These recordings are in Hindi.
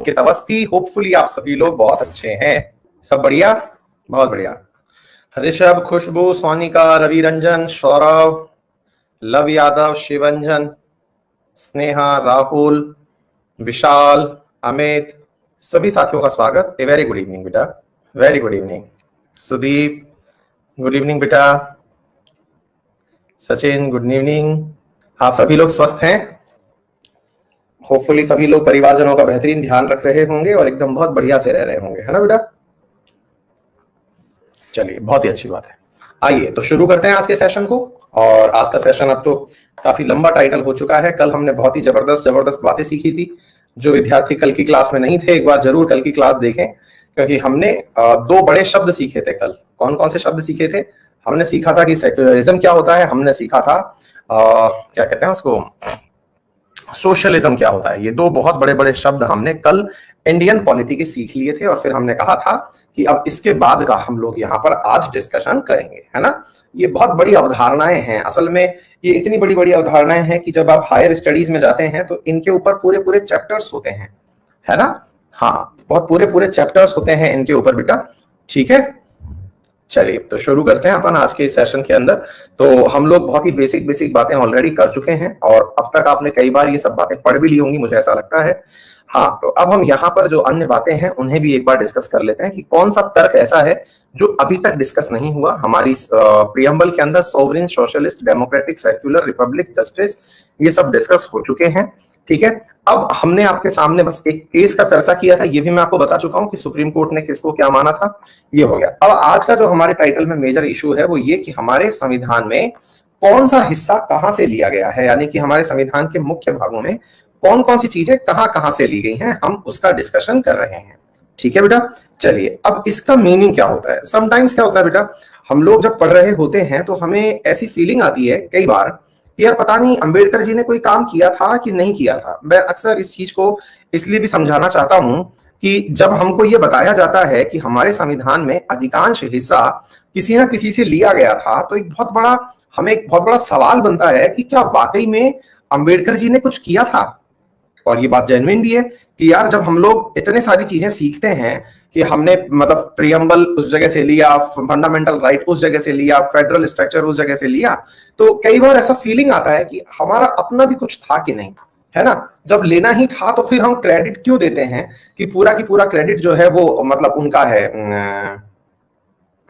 अंकित अवस्थी। होपफुली आप सभी लोग बहुत अच्छे हैं, सब बढ़िया, बहुत बढ़िया। ऋषभ, खुशबू, सोनिका, रवि रंजन, सौरभ, लव यादव, शिवंजन, स्नेहा, राहुल, विशाल, अमित, सभी साथियों का स्वागत। ए वेरी गुड इवनिंग बेटा, very good evening. Sudeep, good evening बेटा। Sachin, good evening. आप सभी लोग स्वस्थ हैं? होपफुली सभी लोग परिवारजनों का बेहतरीन ध्यान रख रहे होंगे और एकदम बहुत बढ़िया से रह रहे होंगे, है ना बेटा? चलिए, बहुत ही अच्छी बात है। आइए तो शुरू करते हैं आज के सेशन को। और आज का सेशन अब तो काफी लंबा टाइटल हो चुका है। कल हमने बहुत ही जबरदस्त बातें सीखी थी। जो विद्यार्थी कल की क्लास में नहीं थे, एक बार जरूर कल की क्लास देखें, क्योंकि हमने दो बड़े शब्द सीखे थे कल। कौन कौन से शब्द सीखे थे? हमने सीखा था कि सेक्युलरिज्म क्या होता है, हमने सीखा था क्या कहते हैं उसको, सोशलिज्म क्या होता है। ये दो बहुत बड़े बड़े शब्द हमने कल इंडियन पॉलिटी के सीख लिए थे और फिर हमने कहा था कि अब इसके बाद का हम लोग यहाँ पर आज डिस्कशन करेंगे, है ना। ये बहुत बड़ी अवधारणाएं हैं, असल में ये इतनी बड़ी बड़ी अवधारणाएं हैं कि जब आप हायर स्टडीज में जाते हैं तो इनके ऊपर पूरे पूरे चैप्टर्स होते हैं, है ना। हाँ, बहुत पूरे पूरे चैप्टर्स होते हैं इनके ऊपर बेटा, ठीक है। चलिए तो शुरू करते हैं अपन आज के इस सेशन के अंदर। तो हम लोग बहुत ही बेसिक बातें ऑलरेडी कर चुके हैं और अब तक आपने कई बार ये सब बातें पढ़ भी ली होंगी, मुझे ऐसा लगता है। हाँ, तो अब हम यहाँ पर जो अन्य बातें हैं उन्हें भी एक बार डिस्कस कर लेते हैं कि कौन सा तर्क ऐसा है जो अभी तक डिस्कस नहीं हुआ हमारी प्रियम्बल के अंदर। Sovereign, socialist, democratic, secular, Republic, justice, ये सब डिस्कस हो चुके हैं, ठीक है। अब हमने आपके सामने बस एक केस का चर्चा किया था, ये भी मैं आपको बता चुका हूं कि सुप्रीम कोर्ट ने किसको क्या माना था, ये हो गया। अब आज का जो हमारे टाइटल में मेजर इशू है वो ये कि हमारे संविधान में कौन सा हिस्सा कहां से लिया गया है, यानी कि हमारे संविधान के मुख्य भागों में कौन कौन सी चीजें कहां कहां से ली गई हैं, हम उसका डिस्कशन कर रहे हैं, ठीक है बेटा। चलिए, अब इसका मीनिंग क्या होता है। समटाइम्स क्या होता है बेटा, हम लोग जब पढ़ रहे होते हैं तो हमें ऐसी फीलिंग आती है कई बार, यार पता नहीं अंबेडकर जी ने कोई काम किया था कि नहीं किया था। मैं अक्सर इस चीज को इसलिए भी समझाना चाहता हूं कि जब हमको ये बताया जाता है कि हमारे संविधान में अधिकांश हिस्सा किसी ना किसी से लिया गया था, तो हमें एक बहुत बड़ा सवाल बनता है कि क्या वाकई में अंबेडकर जी ने कुछ किया था। और ये बात जेन्युइन भी है कि यार जब हम लोग इतने सारी चीजें सीखते हैं कि हमने मतलब प्रियम्बल उस जगह से लिया, फंडामेंटल राइट उस जगह से लिया, फेडरल स्ट्रक्चर उस जगह से लिया, तो कई बार ऐसा फीलिंग आता है कि हमारा अपना भी कुछ था कि नहीं, है ना। जब लेना ही था तो फिर हम क्रेडिट क्यों देते हैं कि पूरा की पूरा क्रेडिट जो है वो मतलब उनका है,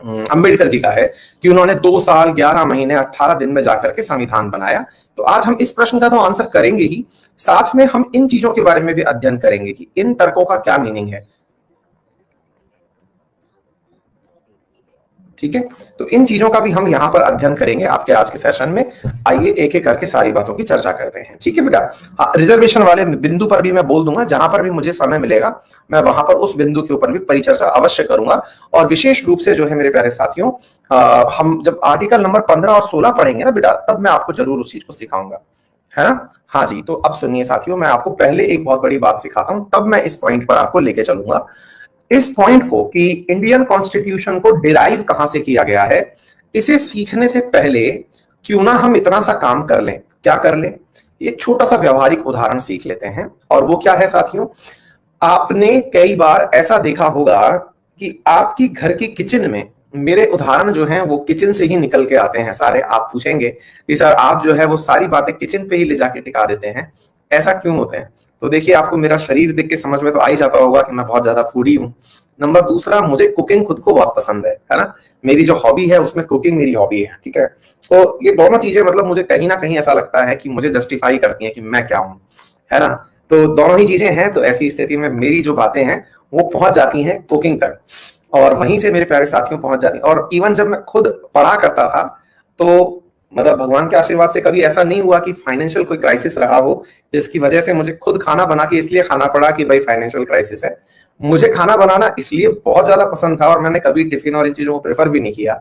अंबेडकर जी का है कि उन्होंने 2 साल 11 महीने 18 दिन में जाकर के संविधान बनाया। तो आज हम इस प्रश्न का तो आंसर करेंगे ही, साथ में हम इन चीजों के बारे में भी अध्ययन करेंगे कि इन तर्कों का क्या मीनिंग है, ठीक है। तो इन चीजों का भी हम यहाँ पर अध्ययन करेंगे आपके आज के सेशन में। आइए एक एक करके सारी बातों की चर्चा करते हैं, ठीक है बेटा। हाँ, रिजर्वेशन वाले बिंदु पर भी मैं बोल दूंगा, जहां पर भी मुझे समय मिलेगा मैं वहां पर उस बिंदु के ऊपर भी परिचर्चा अवश्य करूंगा। और विशेष रूप से जो है मेरे प्यारे साथियों, हम जब आर्टिकल नंबर 15 और 16 पढ़ेंगे ना बेटा, तब मैं आपको जरूर उस चीज को सिखाऊंगा, है ना। हाँ जी, तो अब सुनिए साथियों, मैं आपको पहले एक बहुत बड़ी बात सिखाता हूं, तब मैं इस पॉइंट पर आपको लेके चलूंगा। इस पॉइंट को कि इंडियन कॉन्स्टिट्यूशन को डिराइव कहां से किया गया है, इसे सीखने से पहले क्यों ना हम इतना सा काम कर लें। क्या कर लें? एक छोटा सा व्यवहारिक उदाहरण सीख लेते हैं। और वो क्या है साथियों, आपने कई बार ऐसा देखा होगा कि आपकी घर की किचन में, मेरे उदाहरण जो हैं वो किचन से ही निकल के आते हैं सारे। आप पूछेंगे कि सर आप जो है वो सारी बातें किचन पे ही ले जाके टिका देते हैं, ऐसा क्यों होते हैं? तो देखिए, आपको मेरा शरीर देख के समझ में तो आ ही जाता होगा कि मैं बहुत ज्यादा फूडी हूँ। नंबर दूसरा, मुझे कुकिंग खुद को बहुत पसंद है ना। मेरी जो हॉबी है उसमें कुकिंग मेरी हॉबी है, ठीक है। तो ये दोनों चीजें मतलब मुझे कहीं ना कहीं ऐसा लगता है कि मुझे जस्टिफाई करती हैं कि मैं क्या हूँ, है ना। तो दोनों ही चीजें हैं, तो ऐसी स्थिति में मेरी जो बातें हैं वो पहुंच जाती हैं कुकिंग तक, और वहीं से मेरे प्यारे साथियों पहुंच जाती हैं। और इवन जब मैं खुद पढ़ा करता था तो मतलब भगवान के आशीर्वाद से कभी ऐसा नहीं हुआ कि फाइनेंशियल कोई क्राइसिस रहा हो जिसकी वजह से मुझे खुद खाना बना के इसलिए खाना पड़ा कि भाई फाइनेंशियल क्राइसिस है। मुझे खाना बनाना इसलिए बहुत ज्यादा पसंद था और मैंने कभी टिफिन और इन चीजों को प्रेफर भी नहीं किया।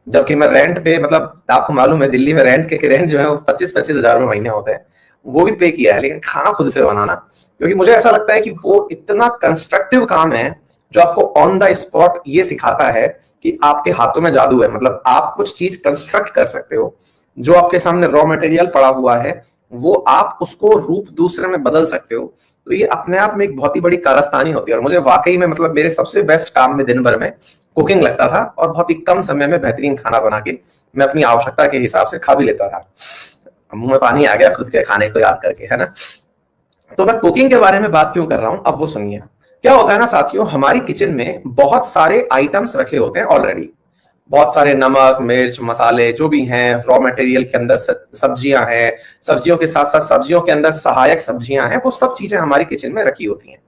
जबकि मैं रेंट पे, मतलब आपको मालूम है दिल्ली में रेंट जो है वो 25-25 हजार रुपए महीने होते हैं, वो भी पे किया है, लेकिन खाना खुद से बनाना, क्योंकि मुझे ऐसा लगता है कि वो इतना कंस्ट्रक्टिव काम है जो आपको ऑन द स्पॉट ये सिखाता है कि आपके हाथों में जादू है। मतलब आप कुछ चीज कंस्ट्रक्ट कर सकते हो, जो आपके सामने रॉ मटेरियल पड़ा हुआ है वो आप उसको रूप दूसरे में बदल सकते हो। तो ये अपने आप में एक बहुत ही बड़ी कारस्तानी होती है। और मुझे वाकई में मतलब मेरे सबसे बेस्ट काम में दिन भर में कुकिंग लगता था, और बहुत ही कम समय में बेहतरीन खाना बना के मैं अपनी आवश्यकता के हिसाब से खा भी लेता था। मुंह में पानी आ गया खुद के खाने को याद करके, है ना। तो मैं कुकिंग के बारे में बात क्यों कर रहा हूं, अब वो सुनिए। क्या होता है ना साथियों, हमारी किचन में बहुत सारे आइटम्स रखे होते हैं ऑलरेडी। बहुत सारे नमक, मिर्च, मसाले जो भी हैं, रॉ मटेरियल के अंदर सब्जियां हैं, सब्जियों के साथ साथ सब्जियों के अंदर सहायक सब्जियां हैं, वो सब चीजें हमारी किचन में रखी होती हैं।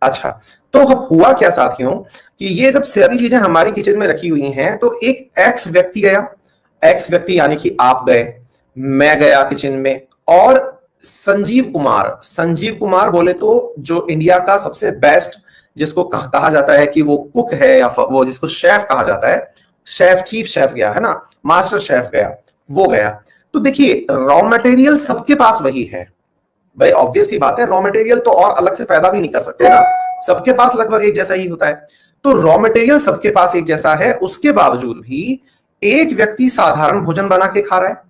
अच्छा, तो अब हुआ क्या साथियों कि ये जब सारी चीजें हमारी किचन में रखी हुई हैं, तो एक एक्स व्यक्ति गया, एक्स व्यक्ति यानी कि आप गए, मैं गया किचन में, और संजीव कुमार बोले तो जो इंडिया का सबसे बेस्ट, जिसको कहा जाता है कि वो कुक है, या वो जिसको शेफ कहा जाता है, शेफ, चीफ शेफ गया, है ना, मास्टर शेफ गया, वो गया। तो देखिए रॉ मटेरियल सबके पास वही है भाई, ऑब्वियस ही बात है, रॉ मटेरियल तो और अलग से पैदा भी नहीं कर सकते ना, सबके पास लगभग एक जैसा ही होता है। तो रॉ मटेरियल सबके पास एक जैसा है, उसके बावजूद भी एक व्यक्ति साधारण भोजन बना के खा रहा है,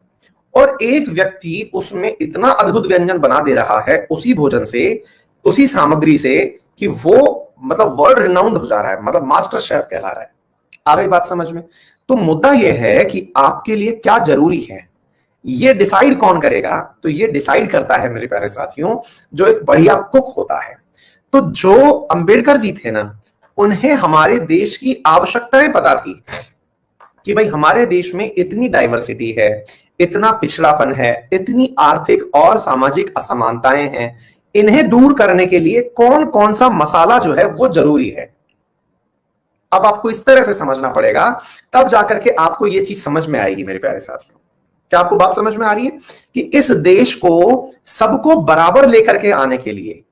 और एक व्यक्ति उसमें इतना अद्भुत व्यंजन बना दे रहा है उसी भोजन से, उसी सामग्री से, कि वो मतलब वर्ल्ड रिनाउंड हो जा रहा है, मतलब मास्टर शेफ कहला रहा है। आ गई बात समझ में। तो मुद्दा यह है कि आपके लिए क्या जरूरी है, ये डिसाइड कौन करेगा? तो ये डिसाइड करता है मेरे प्यारे साथियों, जो एक बढ़िया कुक होता है। तो जो अंबेडकर जी थे ना, उन्हें हमारे देश की आवश्यकताएं पता थी कि भाई हमारे देश में इतनी डाइवर्सिटी है, इतना पिछड़ापन है, इतनी आर्थिक और सामाजिक असमानताएं हैं, इन्हें दूर करने के लिए कौन कौन सा मसाला जो है वो जरूरी है। अब आपको इस तरह से समझना पड़ेगा, तब जाकर के आपको ये चीज समझ में आएगी मेरे प्यारे साथियों। क्या आपको बात समझ में आ रही है कि इस देश को सबको बराबर लेकर के आने के लिए,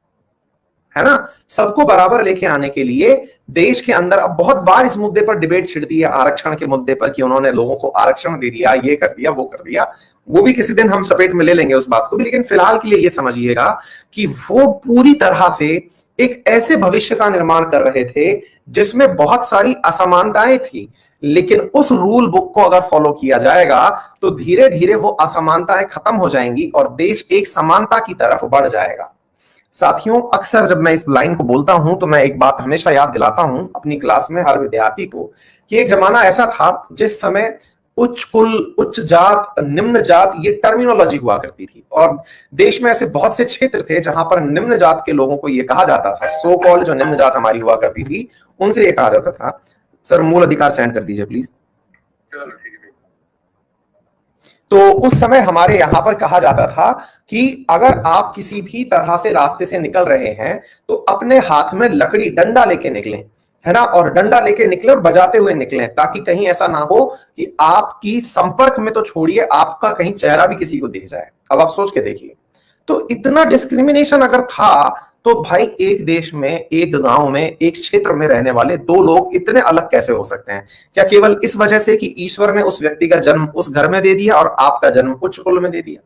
है ना, सबको बराबर लेके आने के लिए देश के अंदर, अब बहुत बार इस मुद्दे पर डिबेट छिड़ती है, आरक्षण के मुद्दे पर, कि उन्होंने लोगों को आरक्षण दे दिया, ये कर दिया, वो कर दिया, वो भी किसी दिन हम सपेट में ले लेंगे उस बात को भी। लेकिन फिलहाल के लिए ये समझिएगा कि वो पूरी तरह से एक ऐसे भविष्य का निर्माण कर रहे थे जिसमें बहुत सारी असमानताएं थी, लेकिन उस रूल बुक को अगर फॉलो किया जाएगा तो धीरे धीरे वो असमानताएं खत्म हो जाएंगी और देश एक समानता की तरफ बढ़ जाएगा। साथियों, अक्सर जब मैं इस लाइन को बोलता हूं तो मैं एक बात हमेशा याद दिलाता हूं अपनी क्लास में हर विद्यार्थी को, कि एक जमाना ऐसा था जिस समय उच्च कुल, उच्च जात, निम्न जात, ये टर्मिनोलॉजी हुआ करती थी, और देश में ऐसे बहुत से क्षेत्र थे जहां पर निम्न जात के लोगों को ये कहा जाता था, सो कॉल्ड जो निम्न जात हमारी हुआ करती थी, उनसे ये कहा जाता था। सर मूल अधिकार सेंड कर दीजिए प्लीज। तो उस समय हमारे यहां पर कहा जाता था कि अगर आप किसी भी तरह से रास्ते से निकल रहे हैं तो अपने हाथ में लकड़ी, डंडा लेके निकलें, है ना, और डंडा लेके निकले और बजाते हुए निकलें, ताकि कहीं ऐसा ना हो कि आपकी संपर्क में तो छोड़िए, आपका कहीं चेहरा भी किसी को दिख जाए। अब आप सोच के देखिए, तो इतना डिस्क्रिमिनेशन अगर था तो भाई एक देश में, एक गांव में, एक क्षेत्र में रहने वाले दो लोग इतने अलग कैसे हो सकते हैं? क्या केवल इस वजह से कि ईश्वर ने उस व्यक्ति का जन्म उस घर में दे दिया और आपका जन्म उच्च कुल में दे दिया?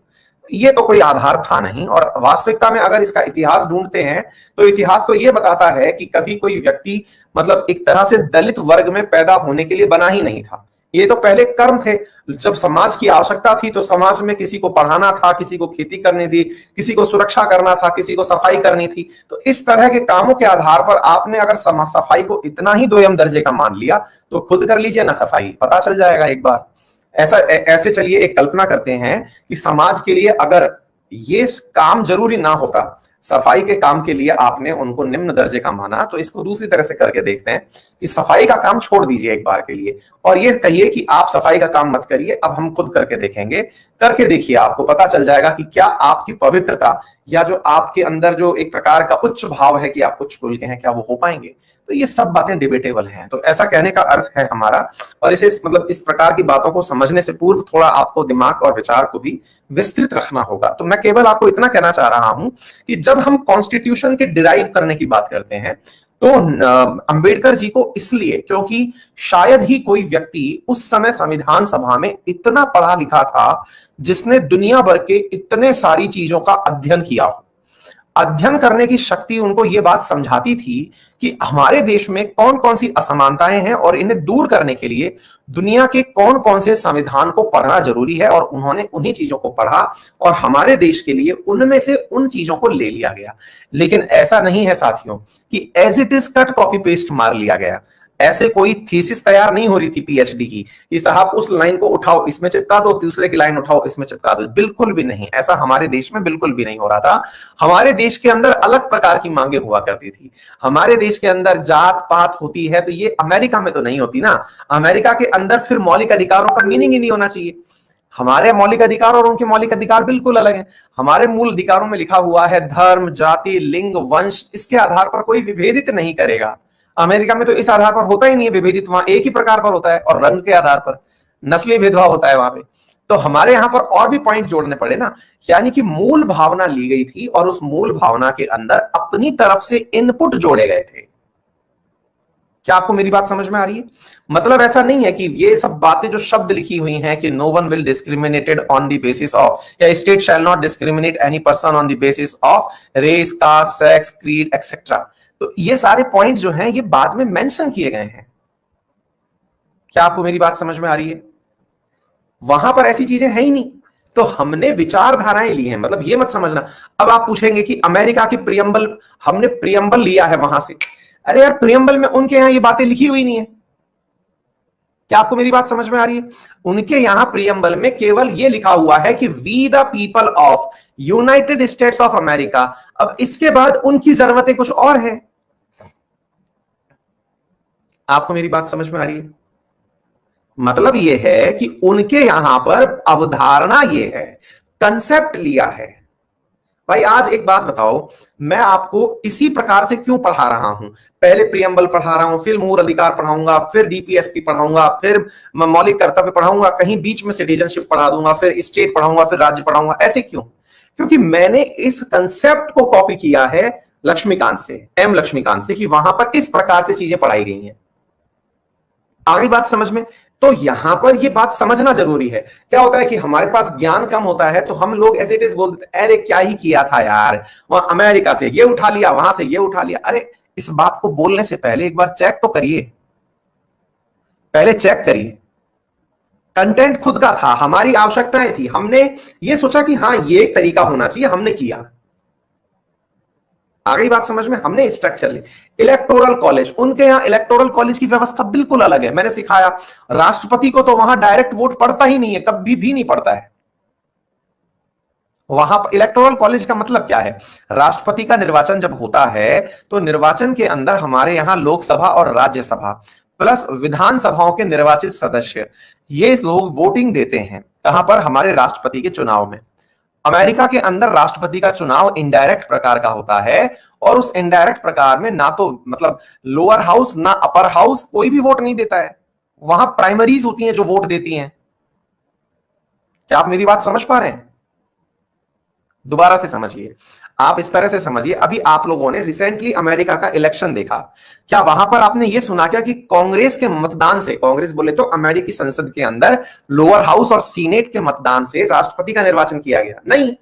ये तो कोई आधार था नहीं। और वास्तविकता में अगर इसका इतिहास ढूंढते हैं तो इतिहास तो ये बताता है कि कभी कोई व्यक्ति मतलब एक तरह से दलित वर्ग में पैदा होने के लिए बना ही नहीं था। ये तो पहले कर्म थे। जब समाज की आवश्यकता थी तो समाज में किसी को पढ़ाना था, किसी को खेती करनी थी, किसी को सुरक्षा करना था, किसी को सफाई करनी थी। तो इस तरह के कामों के आधार पर आपने अगर सफाई को इतना ही दोयम दर्जे का मान लिया तो खुद कर लीजिए ना सफाई, पता चल जाएगा एक बार। ऐसे चलिए एक कल्पना करते हैं कि समाज के लिए अगर ये काम जरूरी ना होता, सफाई के काम के लिए आपने उनको निम्न दर्जे का माना, तो इसको दूसरी तरह से करके देखते हैं कि सफाई का काम छोड़ दीजिए एक बार के लिए और ये कहिए कि आप सफाई का काम मत करिए, अब हम खुद करके देखेंगे। करके देखिए, आपको पता चल जाएगा कि क्या आपकी पवित्रता या जो आपके अंदर जो एक प्रकार का उच्च भाव है कि आप उच्च कुल के हैं, क्या वो हो पाएंगे? तो ये सब बातें डिबेटेबल हैं। तो ऐसा कहने का अर्थ है हमारा, और इसे मतलब इस प्रकार की बातों को समझने से पूर्व थोड़ा आपको दिमाग और विचार को भी विस्तृत रखना होगा। तो मैं केवल आपको इतना कहना चाह रहा हूं कि जब हम कॉन्स्टिट्यूशन के डिराइव करने की बात करते हैं तो अंबेडकर जी को इसलिए क्योंकि शायद ही कोई व्यक्ति उस समय संविधान सभा में इतना पढ़ा लिखा था जिसने दुनिया भर के इतने सारी चीजों का अध्ययन किया हो। अध्ययन करने की शक्ति उनको ये बात समझाती थी कि हमारे देश में कौन कौन सी असमानताएं हैं और इन्हें दूर करने के लिए दुनिया के कौन कौन से संविधान को पढ़ना जरूरी है, और उन्होंने उन्हीं चीजों को पढ़ा और हमारे देश के लिए उनमें से उन चीजों को ले लिया गया। लेकिन ऐसा नहीं है साथियों कि as it is cut copy paste मार लिया गया। ऐसे कोई थीसिस तैयार नहीं हो रही थी पीएचडी की कि साहब उस लाइन को उठाओ इसमें चिपका दो, दूसरे की लाइन उठाओ इसमें चिपका दो। बिल्कुल भी नहीं, ऐसा हमारे देश में बिल्कुल भी नहीं हो रहा था। हमारे देश के अंदर अलग प्रकार की मांगे हुआ करती थी। हमारे देश के अंदर जात पात होती है तो ये अमेरिका में तो नहीं होती ना। अमेरिका के अंदर फिर मौलिक अधिकारों का मीनिंग ही नहीं होना चाहिए। हमारे मौलिक अधिकार और उनके मौलिक अधिकार बिल्कुल अलग हैं। हमारे मूल अधिकारों में लिखा हुआ है धर्म, जाति, लिंग, वंश, इसके आधार पर कोई विभेदित नहीं करेगा। अमेरिका में तो इस आधार पर होता ही नहीं है विभेदित, वहां एक ही प्रकार पर होता है, और रंग के आधार पर नस्ली भेदभाव होता है वहां पे। तो हमारे यहां पर और भी पॉइंट जोड़ने पड़े ना, यानी कि मूल भावना ली गई थी और उस मूल भावना के अंदर अपनी तरफ से इनपुट जोड़े गए थे। क्या आपको मेरी बात समझ में आ रही है? मतलब ऐसा नहीं है कि ये सब बातें जो शब्द लिखी हुई हैं कि no one will discriminated on the basis of, या state shall not discriminate any person on the basis of race, caste, sex, creed etcetera, तो ये सारे पॉइंट जो हैं ये बाद में मेंशन किए गए हैं। क्या आपको मेरी बात समझ में आ रही है? वहां पर ऐसी चीजें हैं ही नहीं। तो हमने विचारधाराएं ली हैं, मतलब ये मत समझना। अब आप पूछेंगे कि अमेरिका की प्रियम्बल, हमने प्रियम्बल लिया है वहां से। अरे यार, प्रियम्बल में उनके यहां ये बातें लिखी हुई नहीं है। क्या आपको मेरी बात समझ में आ रही है? उनके यहां प्रियम्बल में केवल ये लिखा हुआ है कि we the people of United States of America. अब इसके बाद उनकी जरूरतें कुछ और हैं। आपको मेरी बात समझ में आ रही है? मतलब यह है कि उनके यहां पर अवधारणा यह है, कंसेप्ट लिया है। भाई आज एक बात बताओ, मैं आपको इसी प्रकार से क्यों पढ़ा रहा हूं? पहले प्रियम्बल पढ़ा रहा हूं, फिर मूल अधिकार पढ़ाऊंगा, फिर डीपीएसपी पढ़ाऊंगा, फिर मौलिक कर्तव्य पढ़ाऊंगा, कहीं बीच में सिटीजनशिप पढ़ा दूंगा, फिर स्टेट पढ़ाऊंगा, फिर राज्य पढ़ाऊंगा। ऐसे क्यों? क्योंकि मैंने इस कंसेप्ट को कॉपी किया है लक्ष्मीकांत से, एम लक्ष्मीकांत से, कि वहां पर इस प्रकार से चीजें पढ़ाई गई हैं। आगे बात समझ में? तो यहां पर ये बात समझना जरूरी है। क्या होता है कि हमारे पास ज्ञान कम होता है तो हम लोग एज इट इज बोल देते हैं, अरे क्या ही किया था यार, वहां अमेरिका से ये उठा लिया, वहां से ये उठा लिया। अरे इस बात को बोलने से पहले एक बार चेक तो करिए, पहले चेक करिए। कंटेंट खुद का था, हमारी आवश्यकताएं थी, हमने ये सोचा कि हाँ ये एक तरीका होना चाहिए, हमने किया। आ गई बात समझ में? हमने स्ट्रक्चर ली। इलेक्टोरल कॉलेज, उनके यहां इलेक्टोरल कॉलेज की व्यवस्था बिल्कुल अलग है। मैंने सिखाया, राष्ट्रपति को तो वहां डायरेक्ट वोट पड़ता ही नहीं है, कभी भी नहीं पड़ता है। वहां पर इलेक्टोरल कॉलेज का मतलब क्या है? राष्ट्रपति का निर्वाचन जब होता है तो निर्वाचन के अंदर हमारे यहां लोकसभा और राज्यसभा प्लस विधानसभाओं के निर्वाचित सदस्य, ये लोग वोटिंग देते हैं। कहां पर? हमारे राष्ट्रपति के चुनाव में। अमेरिका के अंदर राष्ट्रपति का चुनाव इनडायरेक्ट प्रकार का होता है, और उस इनडायरेक्ट प्रकार में ना तो मतलब लोअर हाउस ना अपर हाउस कोई भी वोट नहीं देता है। वहां प्राइमरीज होती हैं जो वोट देती हैं। क्या आप मेरी बात समझ पा रहे हैं? दोबारा से समझिए, आप इस तरह से समझिए। अभी आप लोगों ने रिसेंटली अमेरिका का इलेक्शन देखा, क्या वहां पर आपने ये सुना क्या कि कांग्रेस के मतदान से, कांग्रेस बोले तो अमेरिकी संसद के अंदर लोअर हाउस और सीनेट के मतदान से राष्ट्रपति का निर्वाचन किया गया? नहीं।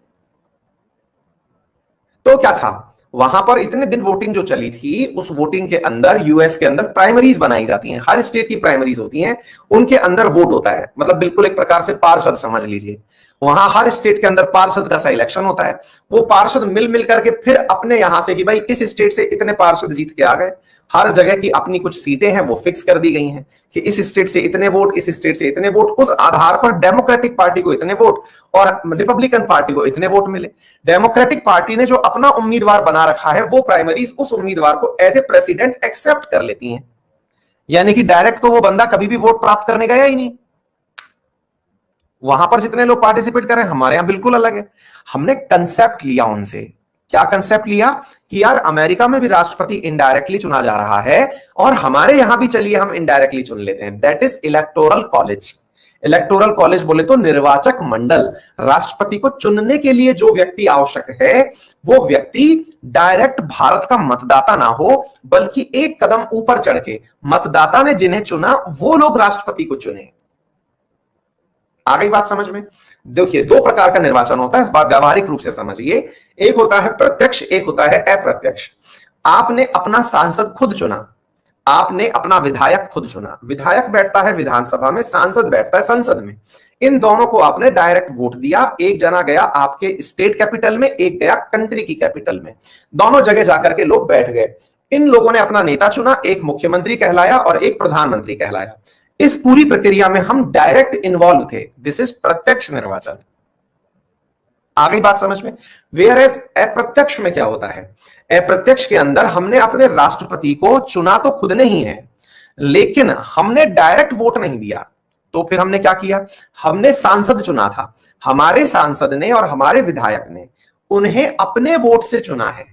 तो क्या था वहां पर? इतने दिन वोटिंग जो चली थी, उस वोटिंग के अंदर यूएस के अंदर प्राइमरीज बनाई जाती हैं, हर स्टेट की प्राइमरीज होती हैं, उनके अंदर वोट होता है, मतलब बिल्कुल एक प्रकार से पार्षद समझ लीजिए। वहां हर स्टेट के अंदर पार्षद का सिलेक्शन होता है। वो पार्षद मिल मिल करके फिर अपने यहां से कि भाई इस स्टेट से इतने पार्षद जीत के आ गए, हर जगह की अपनी कुछ सीटें हैं वो फिक्स कर दी गई हैं कि इस स्टेट से इतने वोट, इस स्टेट से इतने वोट। उस आधार पर डेमोक्रेटिक पार्टी को इतने वोट और रिपब्लिकन पार्टी को इतने वोट मिले। डेमोक्रेटिक पार्टी ने जो अपना उम्मीदवार बना रखा है, वो प्राइमरीज उस उम्मीदवार को एज ए प्रेसिडेंट एक्सेप्ट कर लेती हैं, यानी कि डायरेक्ट तो वो बंदा कभी भी वोट प्राप्त करने गया ही नहीं। वहां पर जितने लोग पार्टिसिपेट कर रहे हैं, हमारे यहां बिल्कुल अलग है। हमने कंसेप्ट लिया उनसे। क्या कंसेप्ट लिया? कि यार अमेरिका में भी राष्ट्रपति इनडायरेक्टली चुना जा रहा है, और हमारे यहां भी चलिए हम इनडायरेक्टली चुन लेते हैं। That is electoral college. Electoral college बोले तो निर्वाचक मंडल। राष्ट्रपति को चुनने के लिए जो व्यक्ति आवश्यक है, वो व्यक्ति डायरेक्ट भारत का मतदाता ना हो, बल्कि एक कदम ऊपर चढ़ के मतदाता ने जिन्हें चुना वो लोग राष्ट्रपति को चुने। आ गई बात समझ में? देखिए, दो प्रकार का निर्वाचन होता है, इस बात व्यावहारिक रूप से समझिए। एक होता है प्रत्यक्ष, एक होता है अप्रत्यक्ष। आपने अपना सांसद खुद चुना, आपने अपना विधायक खुद चुना। विधायक बैठता है विधानसभा में, सांसद बैठता है संसद में। इन दोनों को आपने डायरेक्ट वोट दिया। एक जना गया आपके स्टेट कैपिटल में, एक गया कंट्री की कैपिटल में। दोनों जगह जाकर के लोग बैठ गए। इन लोगों ने अपना नेता चुना, एक मुख्यमंत्री कहलाया और एक प्रधानमंत्री कहलाया। इस पूरी प्रक्रिया में हम डायरेक्ट इन्वॉल्व थे। दिस इज प्रत्यक्ष निर्वाचन। आ गई बात समझ में? वेयर एज अप्रत्यक्ष में क्या होता है? अप्रत्यक्ष के अंदर हमने अपने राष्ट्रपति को चुना तो खुद ने ही है, लेकिन हमने डायरेक्ट वोट नहीं दिया। तो फिर हमने क्या किया? हमने सांसद चुना था। हमारे सांसद ने और हमारे विधायक ने उन्हें अपने वोट से चुना है।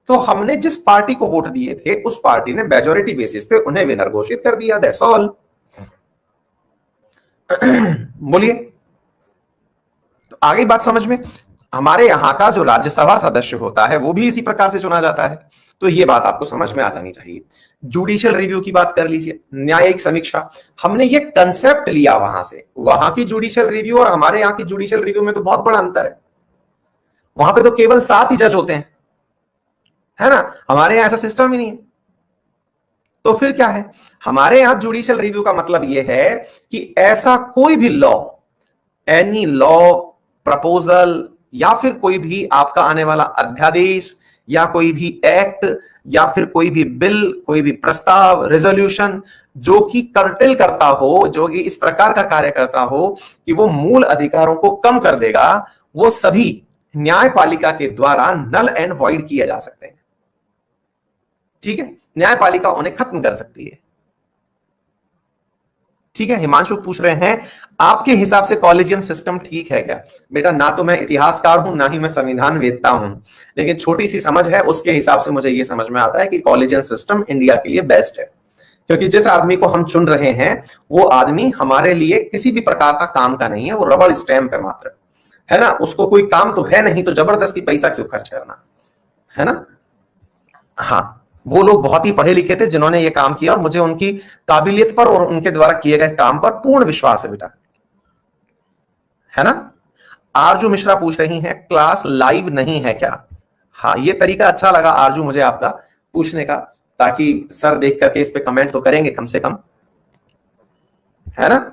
तो हमने जिस पार्टी को वोट दिए थे उस पार्टी ने मेजॉरिटी बेसिस पे उन्हें विनर घोषित कर दिया। That's all. बोलिए, तो आगे बात समझ में? हमारे यहां का जो राज्यसभा सदस्य होता है वो भी इसी प्रकार से चुना जाता है। तो ये बात आपको समझ में आ जानी चाहिए। जुडिशियल रिव्यू की बात कर लीजिए, न्यायिक समीक्षा। हमने ये कंसेप्ट लिया वहां से। वहां की जुडिशियल रिव्यू और हमारे यहाँ की जुडिशियल रिव्यू में तो बहुत बड़ा अंतर है। वहां पे तो केवल 7 ही जज होते हैं, है ना? हमारे यहाँ ऐसा सिस्टम ही नहीं है। तो फिर क्या है? हमारे यहां जुडिशियल रिव्यू का मतलब यह है कि ऐसा कोई भी लॉ, एनी लॉ प्रपोजल, या फिर कोई भी आपका आने वाला अध्यादेश, या कोई भी एक्ट, या फिर कोई भी बिल, कोई भी प्रस्ताव, रेजोल्यूशन जो कि कर्टेल करता हो, जो कि इस प्रकार का कार्य करता हो कि वो मूल अधिकारों को कम कर देगा, वो सभी न्यायपालिका के द्वारा नल एंड वॉइड किए जा सकते हैं। ठीक है? न्यायपालिका उन्हें खत्म कर सकती है। ठीक है? हिमांशु पूछ रहे हैं आपके हिसाब से कॉलेजियम सिस्टम ठीक है क्या? बेटा, ना तो मैं इतिहासकार हूं, ना ही मैं संविधान वेदता हूं, लेकिन छोटी सी समझ है, उसके हिसाब से मुझे यह समझ में आता है कि कॉलेजियम सिस्टम इंडिया के लिए बेस्ट है। क्योंकि जिस आदमी को हम चुन रहे हैं वो आदमी हमारे लिए किसी भी प्रकार का काम का नहीं है, वो रबड़ स्टैंप है मात्र, है ना? उसको कोई काम तो है नहीं, तो जबरदस्ती पैसा क्यों खर्च करना, है ना? हाँ, वो लोग बहुत ही पढ़े लिखे थे जिन्होंने ये काम किया, और मुझे उनकी काबिलियत पर और उनके द्वारा किए गए काम पर पूर्ण विश्वास है बेटा, है ना? आरजू मिश्रा पूछ रही हैं क्लास लाइव नहीं है क्या? हाँ, ये तरीका अच्छा लगा आरजू मुझे आपका पूछने का, ताकि सर देख करके इस पे कमेंट तो करेंगे कम से कम, है ना?